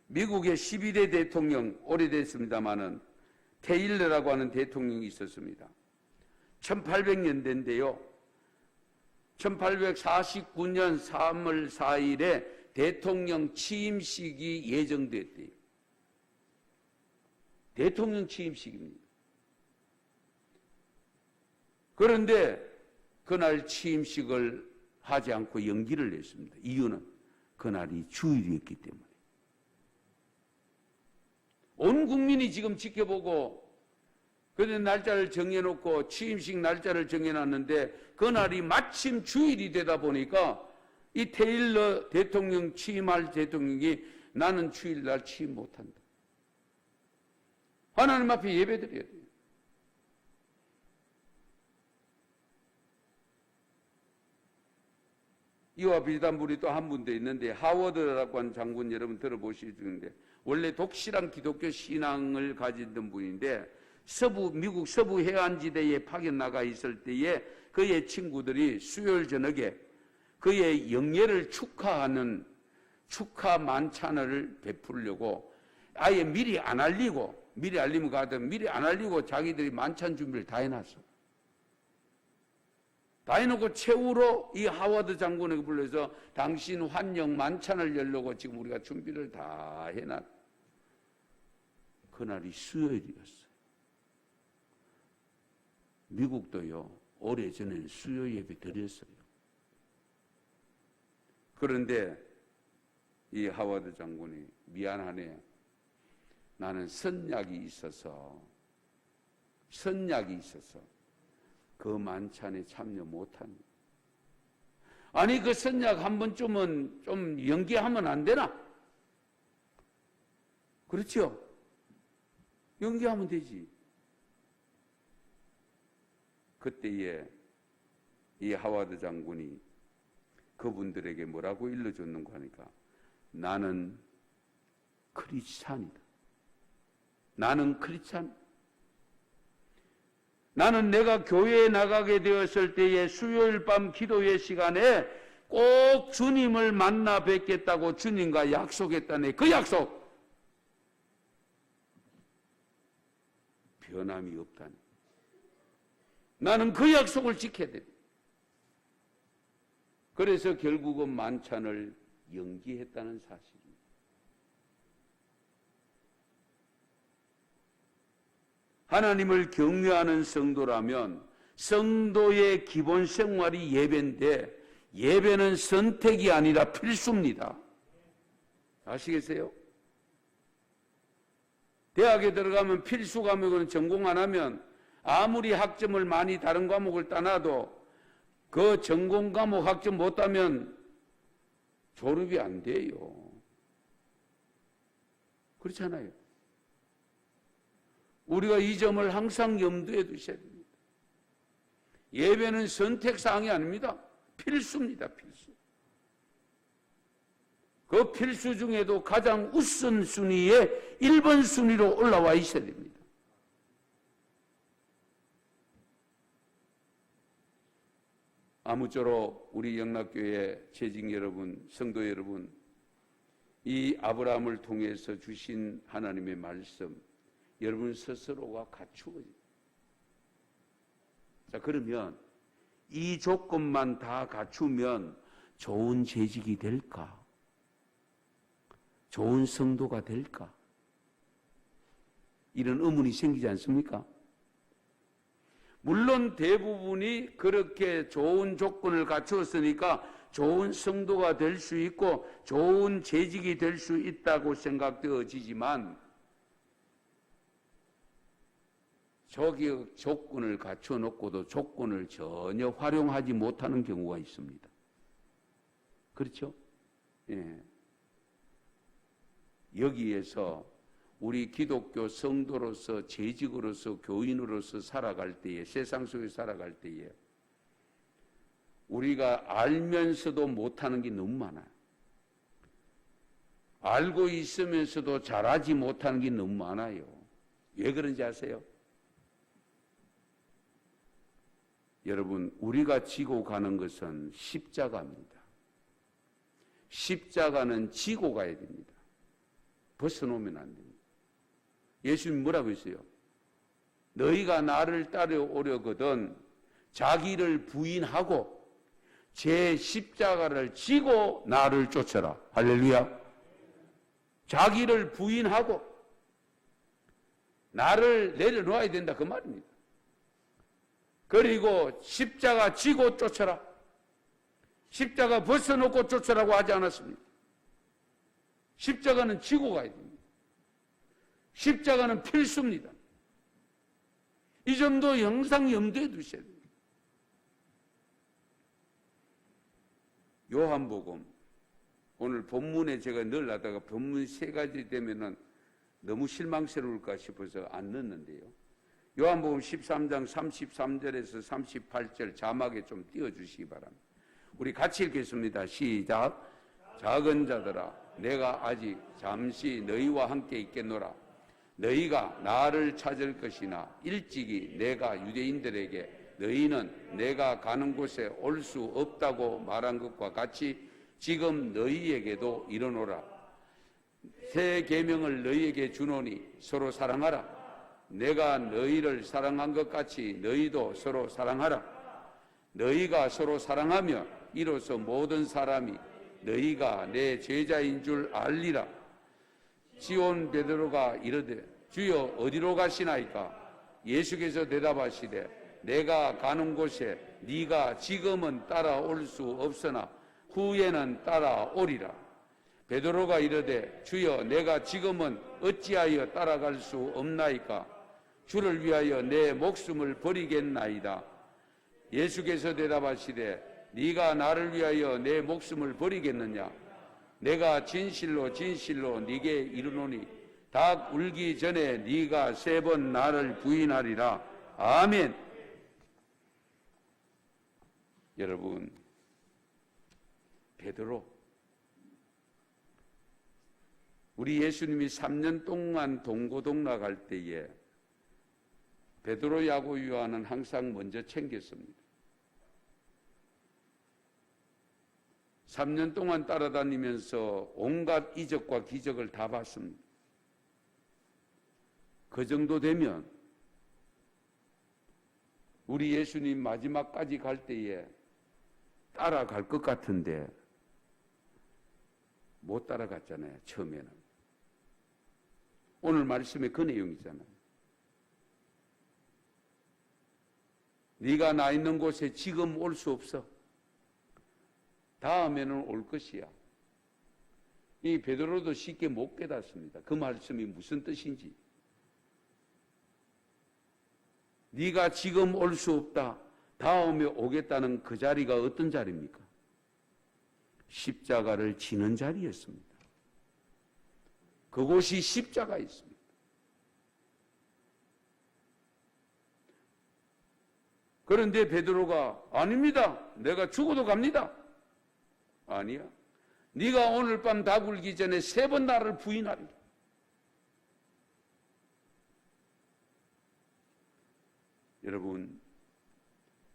미국의 11대 대통령, 오래됐습니다마는 테일러라고 하는 대통령이 있었습니다. 1800년대인데요. 1849년 3월 4일에 대통령 취임식이 예정됐대요. 대통령 취임식입니다. 그런데 그날 취임식을 하지 않고 연기를 했습니다. 이유는 그날이 주일이었기 때문에. 온 국민이 지금 지켜보고 그런데 날짜를 정해놓고 취임식 날짜를 정해놨는데 그날이 마침 주일이 되다 보니까 이 테일러 대통령 취임할 대통령이 나는 주일날 취임 못한다. 하나님 앞에 예배드려야 돼요. 이와 비슷한 분이 또 한 분도 있는데 하워드라고 하는 장군 여러분 들어보시는데 원래 독실한 기독교 신앙을 가지던 분인데 미국 서부 해안지대에 파견 나가 있을 때에 그의 친구들이 수요일 저녁에 그의 영예를 축하하는 축하 만찬을 베풀려고 아예 미리 안 알리고 미리 알리면 가든 미리 안 알리고 자기들이 만찬 준비를 다 해놨어. 다 해놓고 최후로 이 하워드 장군에게 불러서 당신 환영 만찬을 열려고 지금 우리가 준비를 다 해놨. 그날이 수요일이었어요. 미국도요, 오래전에 수요 예배 드렸어요. 그런데 이 하워드 장군이 미안하네. 나는 선약이 있어서 그 만찬에 참여 못합니다. 아니 그 선약 한 번쯤은 좀 연기하면 안 되나? 그렇죠? 연기하면 되지. 그때에 이 하워드 장군이 그분들에게 뭐라고 일러줬는가 하니까 나는 크리스찬이다. 나는 크리스찬. 나는 내가 교회에 나가게 되었을 때에 수요일 밤 기도회 시간에 꼭 주님을 만나 뵙겠다고 주님과 약속했다네. 그 약속 변함이 없다니. 나는 그 약속을 지켜야 돼. 그래서 결국은 만찬을 연기했다는 사실입니다. 하나님을 경외하는 성도라면 성도의 기본 생활이 예배인데 예배는 선택이 아니라 필수입니다. 아시겠어요? 대학에 들어가면 필수 과목은 전공 안 하면 아무리 학점을 많이 다른 과목을 따놔도 그 전공 과목 학점 못 따면 졸업이 안 돼요. 그렇잖아요. 우리가 이 점을 항상 염두에 두셔야 됩니다. 예배는 선택사항이 아닙니다. 필수입니다. 필수. 그 필수 중에도 가장 우선순위에 1번 순위로 올라와 있어야 됩니다. 아무쪼록 우리 영락교회 재직 여러분, 성도 여러분, 이 아브라함을 통해서 주신 하나님의 말씀 여러분 스스로가 갖추어요. 자, 그러면 이 조건만 다 갖추면 좋은 재직이 될까? 좋은 성도가 될까? 이런 의문이 생기지 않습니까? 물론 대부분이 그렇게 좋은 조건을 갖추었으니까 좋은 성도가 될 수 있고 좋은 재직이 될 수 있다고 생각되어지지만 저기 조건을 갖춰놓고도 조건을 전혀 활용하지 못하는 경우가 있습니다. 그렇죠? 예. 여기에서 우리 기독교 성도로서 재직으로서 교인으로서 살아갈 때에 세상 속에 살아갈 때에 우리가 알면서도 못하는 게 너무 많아요. 알고 있으면서도 잘하지 못하는 게 너무 많아요. 왜 그런지 아세요? 여러분, 우리가 지고 가는 것은 십자가입니다. 십자가는 지고 가야 됩니다. 벗어놓으면 안 됩니다. 예수님 뭐라고 했어요? 너희가 나를 따라오려거든 자기를 부인하고 제 십자가를 지고 나를 쫓아라. 할렐루야. 자기를 부인하고 나를 내려놓아야 된다 그 말입니다. 그리고 십자가 지고 쫓아라. 십자가 벗어놓고 쫓아라고 하지 않았습니다. 십자가는 지고 가야 됩니다. 십자가는 필수입니다. 이 점도 항상 염두에 두셔야 됩니다. 요한복음 오늘 본문에 제가 넣으려다가 본문 3가지 되면은 너무 실망스러울까 싶어서 안 넣었는데요. 요한복음 13장 33절에서 38절 자막에 좀 띄워주시기 바랍니다. 우리 같이 읽겠습니다. 시작. 작은 자들아 내가 아직 잠시 너희와 함께 있겠노라. 너희가 나를 찾을 것이나 일찍이 내가 유대인들에게 너희는 내가 가는 곳에 올 수 없다고 말한 것과 같이 지금 너희에게도 이르노라. 새 계명을 너희에게 주노니 서로 사랑하라. 내가 너희를 사랑한 것 같이 너희도 서로 사랑하라. 너희가 서로 사랑하며 이로써 모든 사람이 너희가 내 제자인 줄 알리라. 시몬 베드로가 이르되 주여 어디로 가시나이까? 예수께서 대답하시되 내가 가는 곳에 네가 지금은 따라올 수 없으나 후에는 따라오리라. 베드로가 이르되 주여 내가 지금은 어찌하여 따라갈 수 없나이까? 주를 위하여 내 목숨을 버리겠나이다. 예수께서 대답하시되 네가 나를 위하여 내 목숨을 버리겠느냐? 내가 진실로 진실로 네게 이르노니 닭 울기 전에 네가 3번 나를 부인하리라. 아멘. 여러분, 베드로, 우리 예수님이 3년 동안 동고동락 할 때에 베드로, 야고, 요한은 항상 먼저 챙겼습니다. 3년 동안 따라다니면서 온갖 이적과 기적을 다 봤습니다. 그 정도 되면 우리 예수님 마지막까지 갈 때에 따라갈 것 같은데 못 따라갔잖아요. 처음에는. 오늘 말씀에 그 내용이잖아요. 네가 나 있는 곳에 지금 올 수 없어. 다음에는 올 것이야. 이 베드로도 쉽게 못 깨닫습니다. 그 말씀이 무슨 뜻인지. 네가 지금 올 수 없다. 다음에 오겠다는 그 자리가 어떤 자리입니까? 십자가를 지는 자리였습니다. 그곳이 십자가였습니다. 그런데 베드로가 아닙니다. 내가 죽어도 갑니다. 아니야. 네가 오늘 밤 다 굴기 전에 3번 나를 부인하리라. 여러분,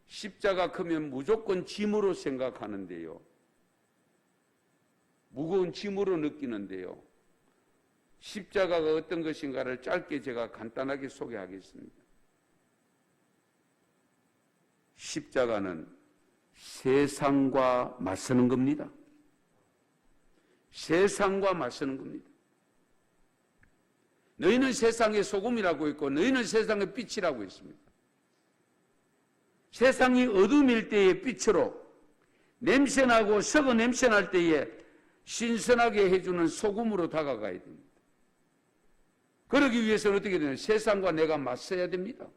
십자가 크면 무조건 짐으로 생각하는데요. 무거운 짐으로 느끼는데요. 십자가가 어떤 것인가를 짧게 제가 간단하게 소개하겠습니다. 십자가는 세상과 맞서는 겁니다. 세상과 맞서는 겁니다. 너희는 세상의 소금이라고 했고 너희는 세상의 빛이라고 했습니다. 세상이 어둠일 때의 빛으로, 냄새나고 썩어 냄새날 때에 신선하게 해주는 소금으로 다가가야 됩니다. 그러기 위해서는 어떻게 되냐? 세상과 내가 맞서야 됩니다.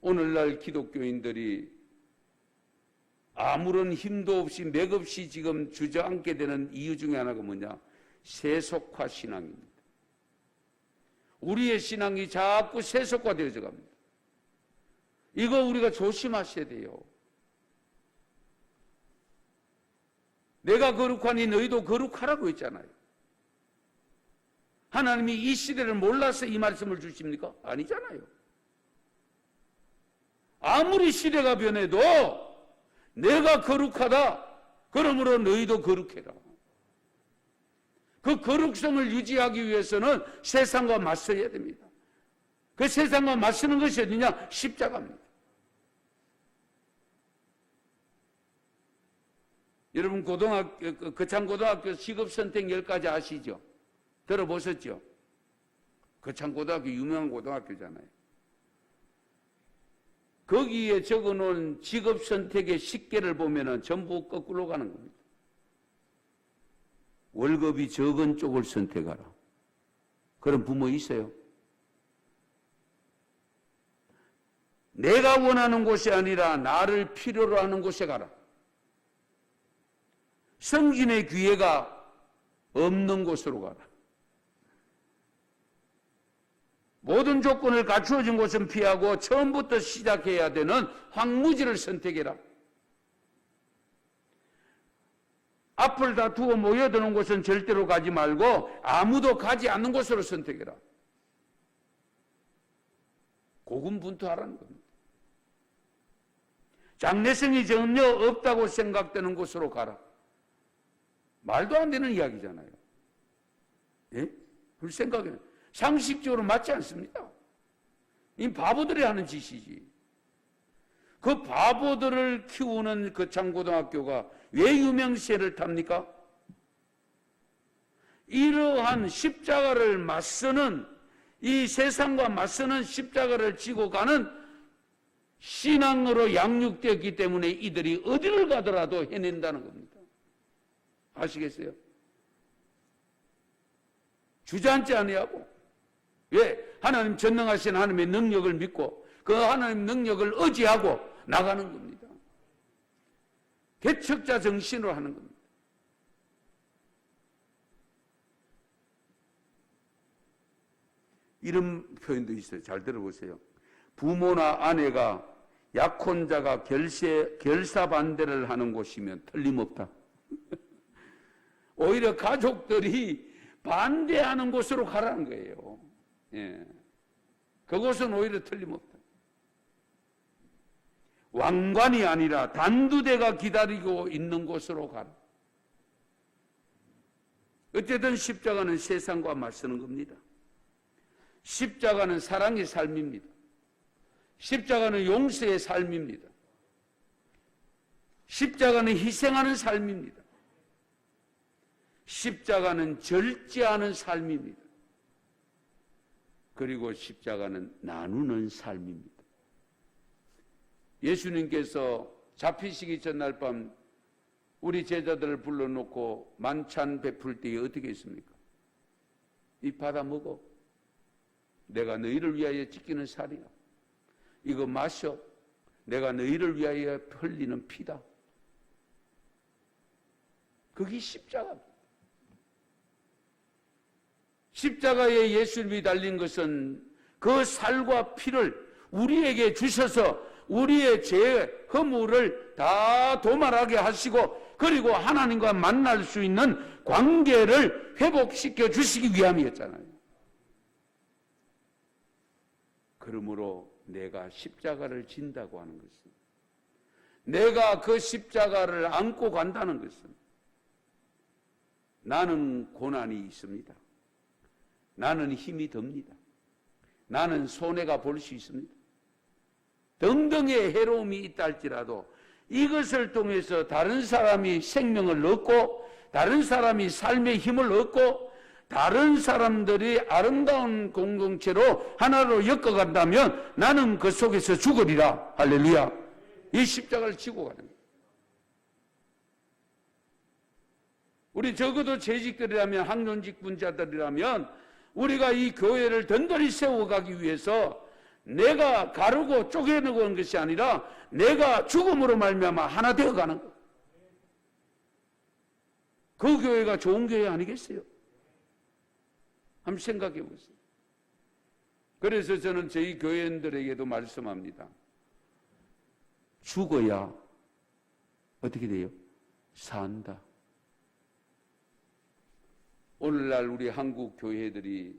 오늘날 기독교인들이 아무런 힘도 없이 맥없이 지금 주저앉게 되는 이유 중에 하나가 뭐냐? 세속화 신앙입니다. 우리의 신앙이 자꾸 세속화되어져 갑니다. 이거 우리가 조심하셔야 돼요. 내가 거룩하니 너희도 거룩하라고 했잖아요. 하나님이 이 시대를 몰라서 이 말씀을 주십니까? 아니잖아요. 아무리 시대가 변해도 내가 거룩하다. 그러므로 너희도 거룩해라. 그 거룩성을 유지하기 위해서는 세상과 맞서야 됩니다. 그 세상과 맞서는 것이 어디냐? 십자가입니다. 여러분 거창고등학교 직업선택 10가지 아시죠? 들어보셨죠? 거창고등학교 유명한 고등학교잖아요. 거기에 적어놓은 직업선택의 10개를 보면은 전부 거꾸로 가는 겁니다. 월급이 적은 쪽을 선택하라. 그런 부모 있어요? 내가 원하는 곳이 아니라 나를 필요로 하는 곳에 가라. 성진의 기회가 없는 곳으로 가라. 모든 조건을 갖추어진 곳은 피하고 처음부터 시작해야 되는 황무지를 선택해라. 앞을 다 두어 모여드는 곳은 절대로 가지 말고 아무도 가지 않는 곳으로 선택해라. 고군분투하라는 겁니다. 장래성이 전혀 없다고 생각되는 곳으로 가라. 말도 안 되는 이야기잖아요. 예? 그 생각에는 상식적으로 맞지 않습니다. 이 바보들이 하는 짓이지. 그 바보들을 키우는 거창고등학교가 왜 유명세를 탑니까? 이러한 십자가를 맞서는, 이 세상과 맞서는 십자가를 지고 가는 신앙으로 양육되었기 때문에 이들이 어디를 가더라도 해낸다는 겁니다. 아시겠어요? 주저앉지 아니하고, 왜? 하나님 전능하신 하나님의 능력을 믿고 그 하나님 능력을 의지하고 나가는 겁니다. 개척자 정신으로 하는 겁니다. 이런 표현도 있어요. 잘 들어보세요. 부모나 아내가 약혼자가 결사 반대를 하는 곳이면 틀림없다. 오히려 가족들이 반대하는 곳으로 가라는 거예요. 예. 그곳은 오히려 틀림없다. 왕관이 아니라 단두대가 기다리고 있는 곳으로 가라. 어쨌든 십자가는 세상과 맞서는 겁니다. 십자가는 사랑의 삶입니다. 십자가는 용서의 삶입니다. 십자가는 희생하는 삶입니다. 십자가는 절제하는 삶입니다. 그리고 십자가는 나누는 삶입니다. 예수님께서 잡히시기 전날 밤 우리 제자들을 불러놓고 만찬 베풀 때에 어떻게 했습니까? 이 받아 먹어. 내가 너희를 위하여 찢기는 살이야. 이거 마셔. 내가 너희를 위하여 흘리는 피다. 그게 십자가입니다. 십자가에 예수님이 달린 것은 그 살과 피를 우리에게 주셔서 우리의 죄, 허물을 다 도말하게 하시고 그리고 하나님과 만날 수 있는 관계를 회복시켜 주시기 위함이었잖아요. 그러므로 내가 십자가를 진다고 하는 것은, 내가 그 십자가를 안고 간다는 것은, 나는 고난이 있습니다. 나는 힘이 듭니다. 나는 손해가 볼 수 있습니다. 등등의 해로움이 있다 할지라도 이것을 통해서 다른 사람이 생명을 얻고 다른 사람이 삶의 힘을 얻고 다른 사람들이 아름다운 공동체로 하나로 엮어간다면 나는 그 속에서 죽으리라. 할렐루야. 이 십자가를 지고 가는 거예요. 우리 적어도 재직들이라면, 학년직 분자들이라면 우리가 이 교회를 든든히 세워가기 위해서 내가 가르고 쪼개는 것이 아니라 내가 죽음으로 말미암아 하나 되어가는 거예요. 그 교회가 좋은 교회 아니겠어요? 한번 생각해 보세요. 그래서 저는 저희 교회원들에게도 말씀합니다. 죽어야 어떻게 돼요? 산다. 오늘날 우리 한국 교회들이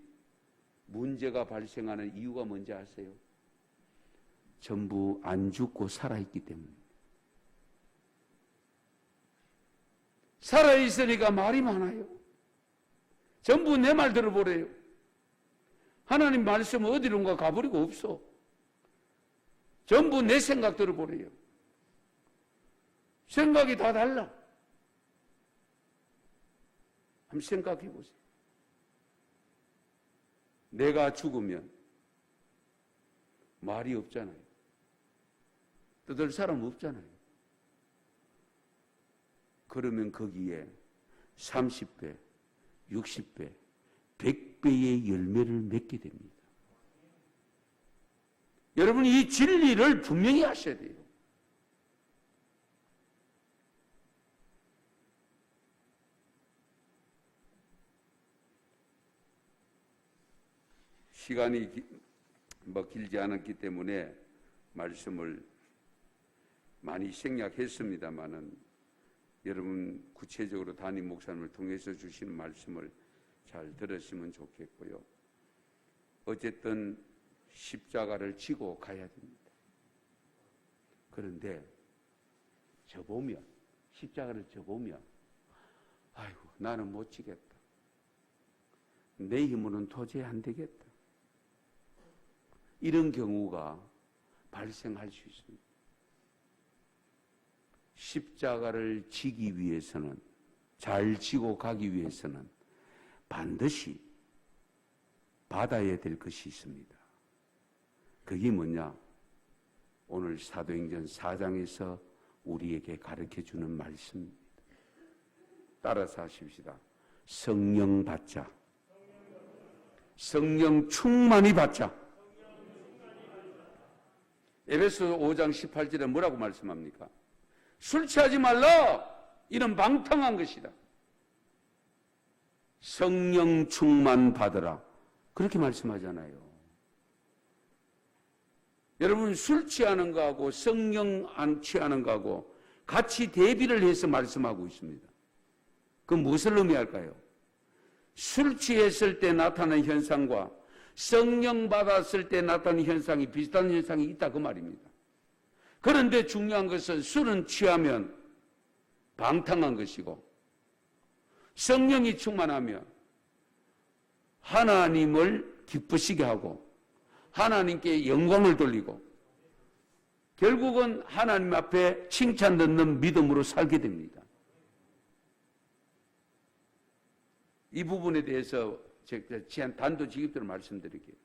문제가 발생하는 이유가 뭔지 아세요? 전부 안 죽고 살아있기 때문에. 살아있으니까 말이 많아요. 전부 내 말 들어보래요. 하나님 말씀은 어디론가 가버리고 없어. 전부 내 생각 들어보래요. 생각이 다 달라. 한번 생각해 보세요. 내가 죽으면 말이 없잖아요. 떠들 사람 없잖아요. 그러면 거기에 30배, 60배, 100배의 열매를 맺게 됩니다. 여러분, 이 진리를 분명히 하셔야 돼요. 시간이 길지 않았기 때문에 말씀을 많이 생략했습니다마는 여러분 구체적으로 담임 목사님을 통해서 주시는 말씀을 잘 들었으면 좋겠고요. 어쨌든 십자가를 지고 가야 됩니다. 그런데 져보면, 십자가를 져보면 아이고 나는 못 지겠다. 내 힘으로는 도저히 안 되겠다. 이런 경우가 발생할 수 있습니다. 십자가를 지기 위해서는, 잘 지고 가기 위해서는 반드시 받아야 될 것이 있습니다. 그게 뭐냐? 오늘 사도행전 4장에서 우리에게 가르쳐주는 말씀입니다. 따라서 하십시다. 성령 받자. 성령 충만히 받자. 에베소 5장 18절에 뭐라고 말씀합니까? 술 취하지 말라. 이는 방탕한 것이다. 성령 충만 받으라. 그렇게 말씀하잖아요. 여러분, 술 취하는 거하고 성령 안 취하는 거하고 같이 대비를 해서 말씀하고 있습니다. 그건 무엇을 의미할까요? 술 취했을 때 나타나는 현상과 성령 받았을 때 나타나는 현상이 비슷한 현상이 있다 그 말입니다. 그런데 중요한 것은 술은 취하면 방탕한 것이고 성령이 충만하면 하나님을 기쁘시게 하고 하나님께 영광을 돌리고 결국은 하나님 앞에 칭찬 듣는 믿음으로 살게 됩니다. 이 부분에 대해서 제가 단도직입적으로 말씀드릴게요.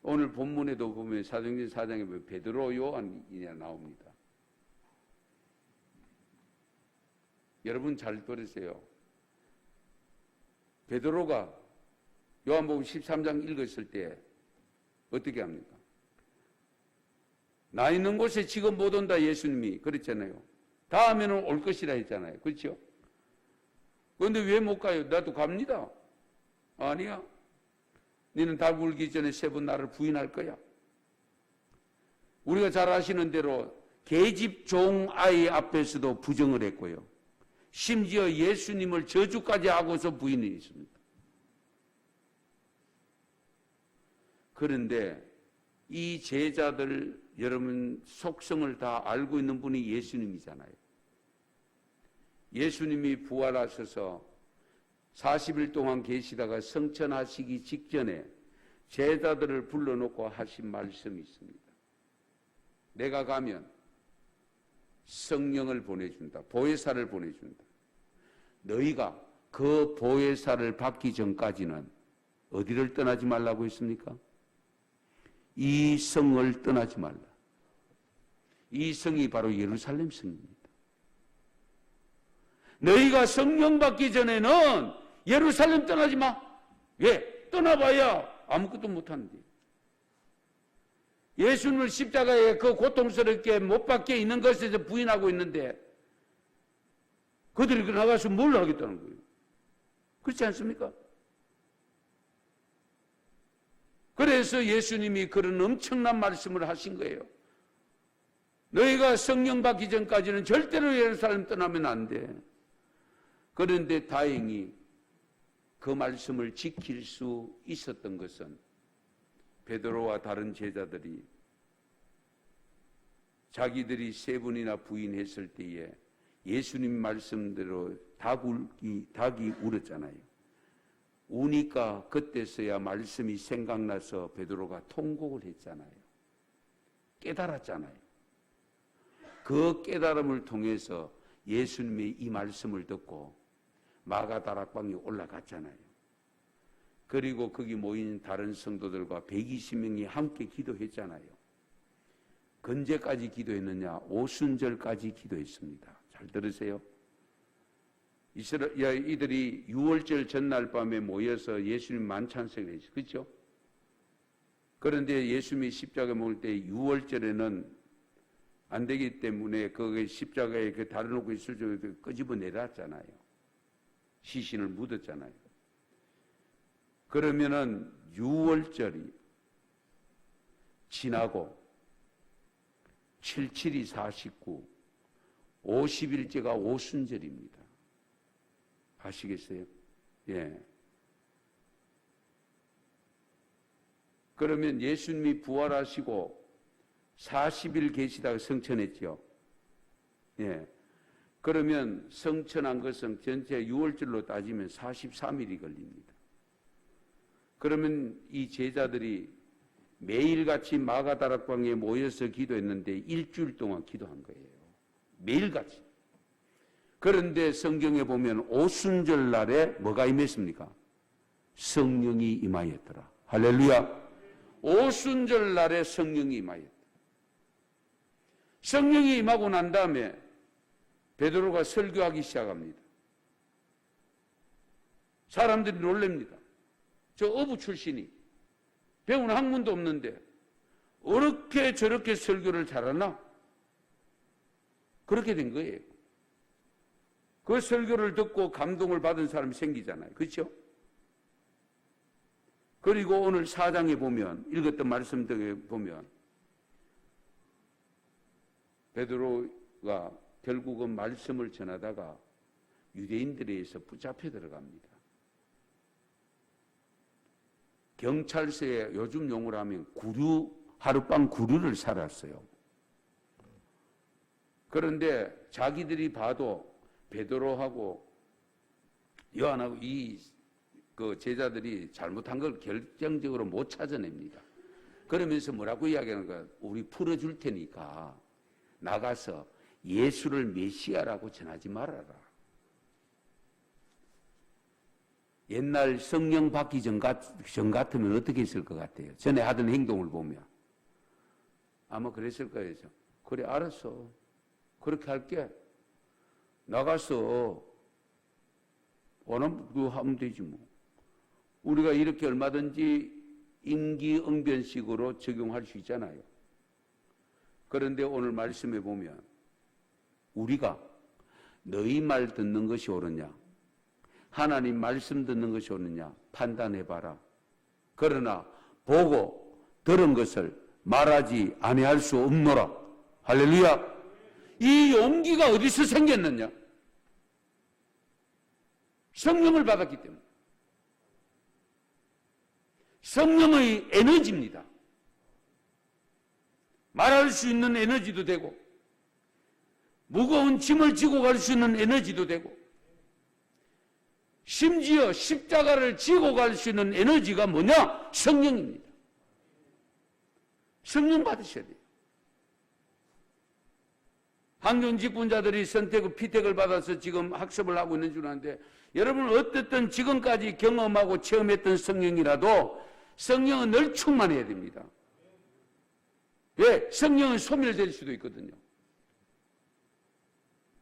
오늘 본문에도 보면 사도행전 4장에 보면 베드로, 요한이 나옵니다. 여러분 잘 들으세요. 베드로가 요한복음 13장 읽었을 때 어떻게 합니까? 나 있는 곳에 지금 못 온다 예수님이 그랬잖아요. 다음에는 올 것이라 했잖아요. 그렇죠? 그런데 왜 못 가요? 나도 갑니다. 아니야. 너는 달 굴기 전에 3번 나를 부인할 거야. 우리가 잘 아시는 대로 계집 종 아이 앞에서도 부정을 했고요. 심지어 예수님을 저주까지 하고서 부인이 있습니다. 그런데 이 제자들 여러분 속성을 다 알고 있는 분이 예수님이잖아요. 예수님이 부활하셔서 40일 동안 계시다가 성천하시기 직전에 제자들을 불러놓고 하신 말씀이 있습니다. 내가 가면 성령을 보내준다. 보혜사를 보내준다. 너희가 그 보혜사를 받기 전까지는 어디를 떠나지 말라고 했습니까? 이 성을 떠나지 말라. 이 성이 바로 예루살렘 성입니다. 너희가 성령 받기 전에는 예루살렘 떠나지 마. 왜? 떠나봐야 아무것도 못하는데. 예수님을 십자가에 그 고통스럽게 못 박혀 있는 것에서 부인하고 있는데 그들이 나가서 뭘 하겠다는 거예요? 그렇지 않습니까? 그래서 예수님이 그런 엄청난 말씀을 하신 거예요. 너희가 성령 받기 전까지는 절대로 예루살렘 떠나면 안 돼. 그런데 다행히 그 말씀을 지킬 수 있었던 것은 베드로와 다른 제자들이 자기들이 세 번이나 부인했을 때에 예수님 말씀대로 닭이 울었잖아요. 우니까 그때서야 말씀이 생각나서 베드로가 통곡을 했잖아요. 깨달았잖아요. 그 깨달음을 통해서 예수님의 이 말씀을 듣고 마가다락방에 올라갔잖아요. 그리고 거기 모인 다른 성도들과 120명이 함께 기도했잖아요. 언제까지 기도했느냐? 오순절까지 기도했습니다. 잘 들으세요. 이들이 6월절 전날 밤에 모여서 예수님 만찬석을 했어요. 그렇죠? 그런데 예수님이 십자가에 먹을 때 6월절에는 안 되기 때문에 그 십자가에 그 달아놓고 있을 줄 끄집어 내놨잖아요. 시신을 묻었잖아요. 그러면은 6월절이 지나고 77이 49, 50일째가 오순절입니다. 아시겠어요? 예. 그러면 예수님이 부활하시고 40일 계시다가 성천했죠. 예. 그러면 성천한 것은 전체 6월절로 따지면 43일이 걸립니다. 그러면 이 제자들이 매일같이 마가다락방에 모여서 기도했는데 일주일 동안 기도한 거예요. 매일같이. 그런데 성경에 보면 오순절 날에 뭐가 임했습니까? 성령이 임하였더라. 할렐루야. 오순절 날에 성령이 임하였다. 성령이 임하고 난 다음에 베드로가 설교하기 시작합니다. 사람들이 놀랍니다. 저 어부 출신이 배운 학문도 없는데 어떻게 저렇게 설교를 잘하나? 그렇게 된 거예요. 그 설교를 듣고 감동을 받은 사람이 생기잖아요. 그렇죠? 그리고 오늘 4장에 보면, 읽었던 말씀들에 보면 베드로가 결국은 말씀을 전하다가 유대인들에 의해서 붙잡혀 들어갑니다. 경찰서에 요즘 용어로 하면 하룻밤 구류를 살았어요. 그런데 자기들이 봐도 베드로하고 요한하고 그 제자들이 잘못한 걸 결정적으로 못 찾아냅니다. 그러면서 뭐라고 이야기하는 거야? 우리 풀어줄 테니까 나가서 예수를 메시아라고 전하지 말아라. 옛날 성령 받기 전 같으면 어떻게 했을 것 같아요? 전에 하던 행동을 보면 아마 그랬을 거예요. 그래, 알았어. 그렇게 할게. 나가서 원하면 그거 하면 되지 뭐. 우리가 이렇게 얼마든지 임기응변식으로 적용할 수 있잖아요. 그런데 오늘 말씀에 보면 우리가 너희 말 듣는 것이 옳으냐, 하나님 말씀 듣는 것이 옳으냐 판단해봐라. 그러나 보고 들은 것을 말하지 아니할 수 없노라. 할렐루야. 이 용기가 어디서 생겼느냐? 성령을 받았기 때문에. 성령의 에너지입니다. 말할 수 있는 에너지도 되고 무거운 짐을 지고 갈 수 있는 에너지도 되고 심지어 십자가를 지고 갈 수 있는 에너지가 뭐냐? 성령입니다. 성령 받으셔야 돼요. 항존 직분자들이 선택, 피택을 받아서 지금 학습을 하고 있는 줄 아는데 여러분 어떻든 지금까지 경험하고 체험했던 성령이라도 성령은 늘 충만해야 됩니다. 왜? 성령은 소멸될 수도 있거든요.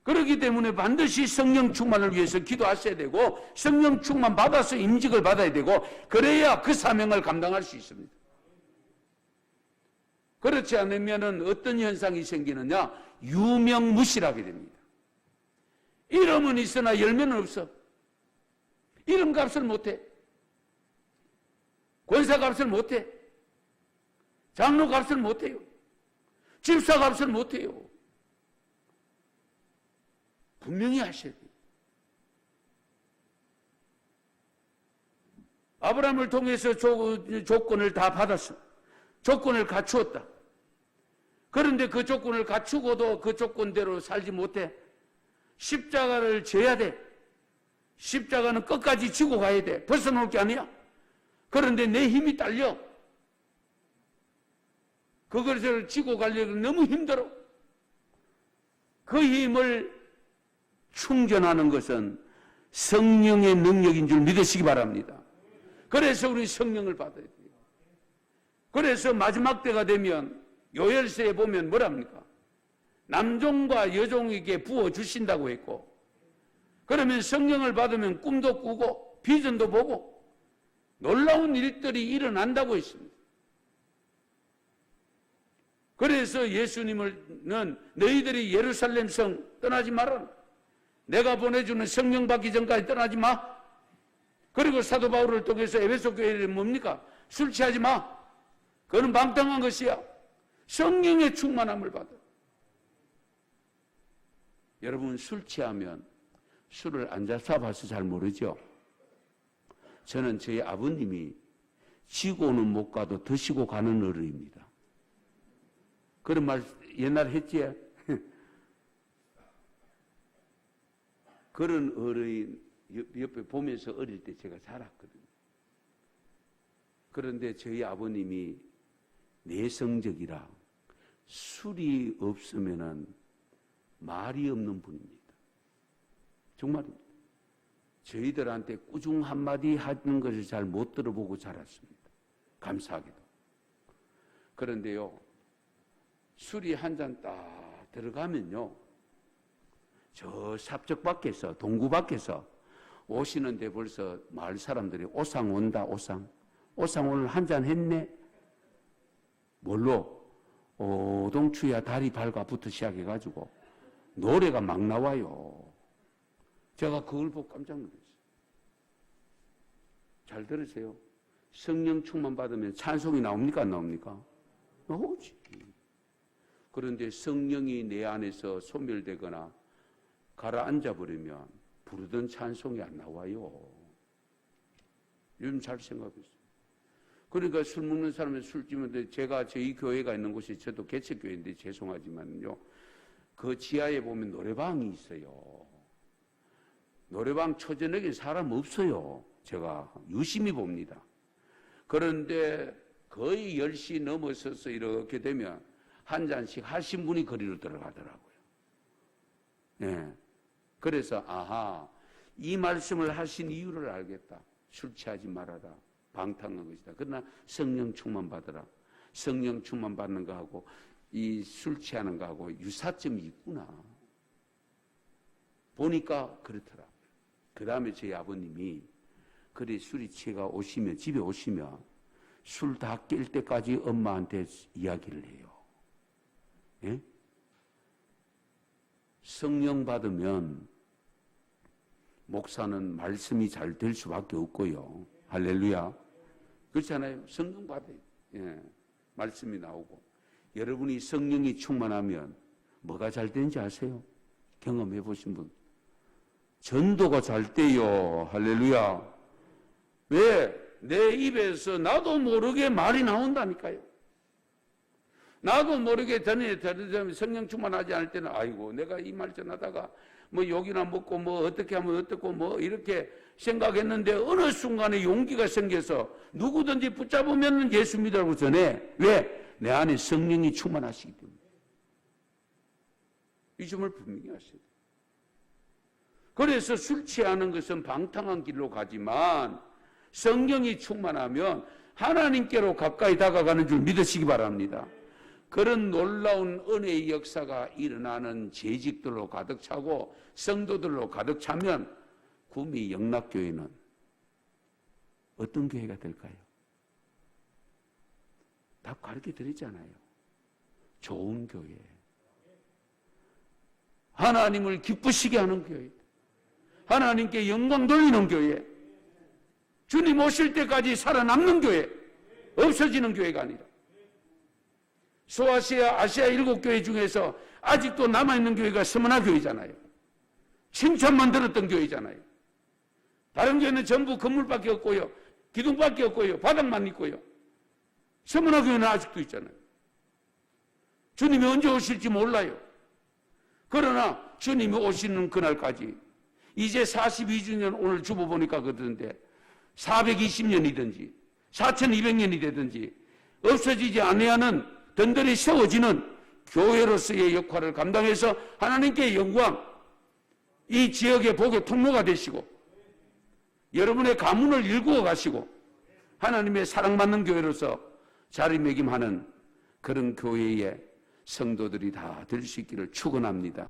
그렇기 때문에 반드시 성령 충만을 위해서 기도하셔야 되고 성령 충만 받아서 임직을 받아야 되고 그래야 그 사명을 감당할 수 있습니다. 그렇지 않으면 어떤 현상이 생기느냐? 유명무실하게 됩니다. 이름은 있으나 열매는 없어. 이름값을 못해. 권사값을 못해. 장로값을 못해요. 집사값을 못해요. 분명히 하셔야 돼요. 아브라함을 통해서 조건을 다 받았어. 조건을 갖추었다. 그런데 그 조건을 갖추고도 그 조건대로 살지 못해. 십자가를 져야 돼. 십자가는 끝까지 지고 가야 돼. 벗어놓을 게 아니야. 그런데 내 힘이 딸려. 그것을 지고 가려고 너무 힘들어. 그 힘을 충전하는 것은 성령의 능력인 줄 믿으시기 바랍니다. 그래서 우리 성령을 받아야 돼요. 그래서 마지막 때가 되면 요엘서에 보면 뭐랍니까? 남종과 여종에게 부어주신다고 했고, 그러면 성령을 받으면 꿈도 꾸고 비전도 보고 놀라운 일들이 일어난다고 했습니다. 그래서 예수님은 너희들이 예루살렘 성 떠나지 마라. 내가 보내주는 성령 받기 전까지 떠나지 마. 그리고 사도 바울을 통해서 에베소 교회는 뭡니까? 술 취하지 마. 그건 방탕한 것이야. 성령의 충만함을 받아. 여러분 술 취하면 술을 앉아서 봐서 잘 모르죠. 저는 저희 아버님이 지고는 못 가도 드시고 가는 어른입니다. 그런 말 옛날에 했지. 그런 어른 옆에 보면서 어릴 때 제가 자랐거든요. 그런데 저희 아버님이 내성적이라 술이 없으면은 말이 없는 분입니다. 정말입니다. 저희들한테 꾸중 한마디 하는 것을 잘 못 들어보고 자랐습니다. 감사하게도. 그런데요, 술이 한 잔 딱 들어가면요, 저 삽적 밖에서, 동구 밖에서 오시는데 벌써 마을 사람들이 오상 온다, 오상. 오상 오늘 한 잔 했네? 뭘로? 오동추야 다리 발가부터 시작해가지고 노래가 막 나와요. 제가 그걸 보고 깜짝 놀랐어요. 잘 들으세요. 성령 충만 받으면 찬송이 나옵니까? 안 나옵니까? 나오지. 그런데 성령이 내 안에서 소멸되거나 가라앉아 버리면 부르던 찬송이 안 나와요. 요즘 잘 생각해보세요. 그러니까 술 먹는 사람이 술 찌면 제가 저희 교회가 있는 곳이 저도 개척교회인데 죄송하지만요. 그 지하에 보면 노래방이 있어요. 노래방 초저녁에 사람 없어요. 제가 유심히 봅니다. 그런데 거의 10시 넘어서서 이렇게 되면 한 잔씩 하신 분이 거리로 들어가더라고요. 네. 그래서 아하, 이 말씀을 하신 이유를 알겠다. 술 취하지 말아라. 방탕한 것이다. 그러나 성령 충만 받으라. 성령 충만 받는 거하고 이 술 취하는 거하고 유사점이 있구나. 보니까 그렇더라. 그 다음에 저희 아버님이 그래 술이 취해가 오시면 집에 오시면 술 다 깰 때까지 엄마한테 이야기를 해요. 예? 성령 받으면 목사는 말씀이 잘 될 수밖에 없고요. 할렐루야. 그렇잖아요. 성령 받아요. 예. 말씀이 나오고. 여러분이 성령이 충만하면 뭐가 잘 되는지 아세요? 경험해 보신 분. 전도가 잘 돼요. 할렐루야. 왜? 내 입에서 나도 모르게 말이 나온다니까요. 나도 모르게 성령 충만하지 않을 때는 아이고 내가 이 말 전하다가 뭐 욕이나 먹고 뭐 어떻게 하면 어떻고 뭐 이렇게 생각했는데 어느 순간에 용기가 생겨서 누구든지 붙잡으면 예수 믿으라고 전해. 왜? 내 안에 성령이 충만하시기 때문에. 이 점을 분명히 하셔야 돼요. 그래서 술 취하는 것은 방탕한 길로 가지만 성령이 충만하면 하나님께로 가까이 다가가는 줄 믿으시기 바랍니다. 그런 놀라운 은혜의 역사가 일어나는 재직들로 가득 차고 성도들로 가득 차면 구미 영락교회는 어떤 교회가 될까요? 답 가르쳐 드리잖아요. 좋은 교회. 하나님을 기쁘시게 하는 교회. 하나님께 영광 돌리는 교회. 주님 오실 때까지 살아남는 교회. 없어지는 교회가 아니라. 소아시아, 아시아 7교회 중에서 아직도 남아있는 교회가 서머나 교회잖아요. 칭찬만 들었던 교회잖아요. 다른 교회는 전부 건물밖에 없고요. 기둥밖에 없고요. 바닥만 있고요. 서머나 교회는 아직도 있잖아요. 주님이 언제 오실지 몰라요. 그러나 주님이 오시는 그날까지 이제 42주년 오늘 주보 보니까 그러던데 420년이든지 4200년이 되든지 없어지지 아니하는 든든히 세워지는 교회로서의 역할을 감당해서 하나님께 영광, 이 지역의 복의 통로가 되시고 여러분의 가문을 일구어 가시고 하나님의 사랑받는 교회로서 자리매김하는 그런 교회의 성도들이 다 될 수 있기를 축원합니다.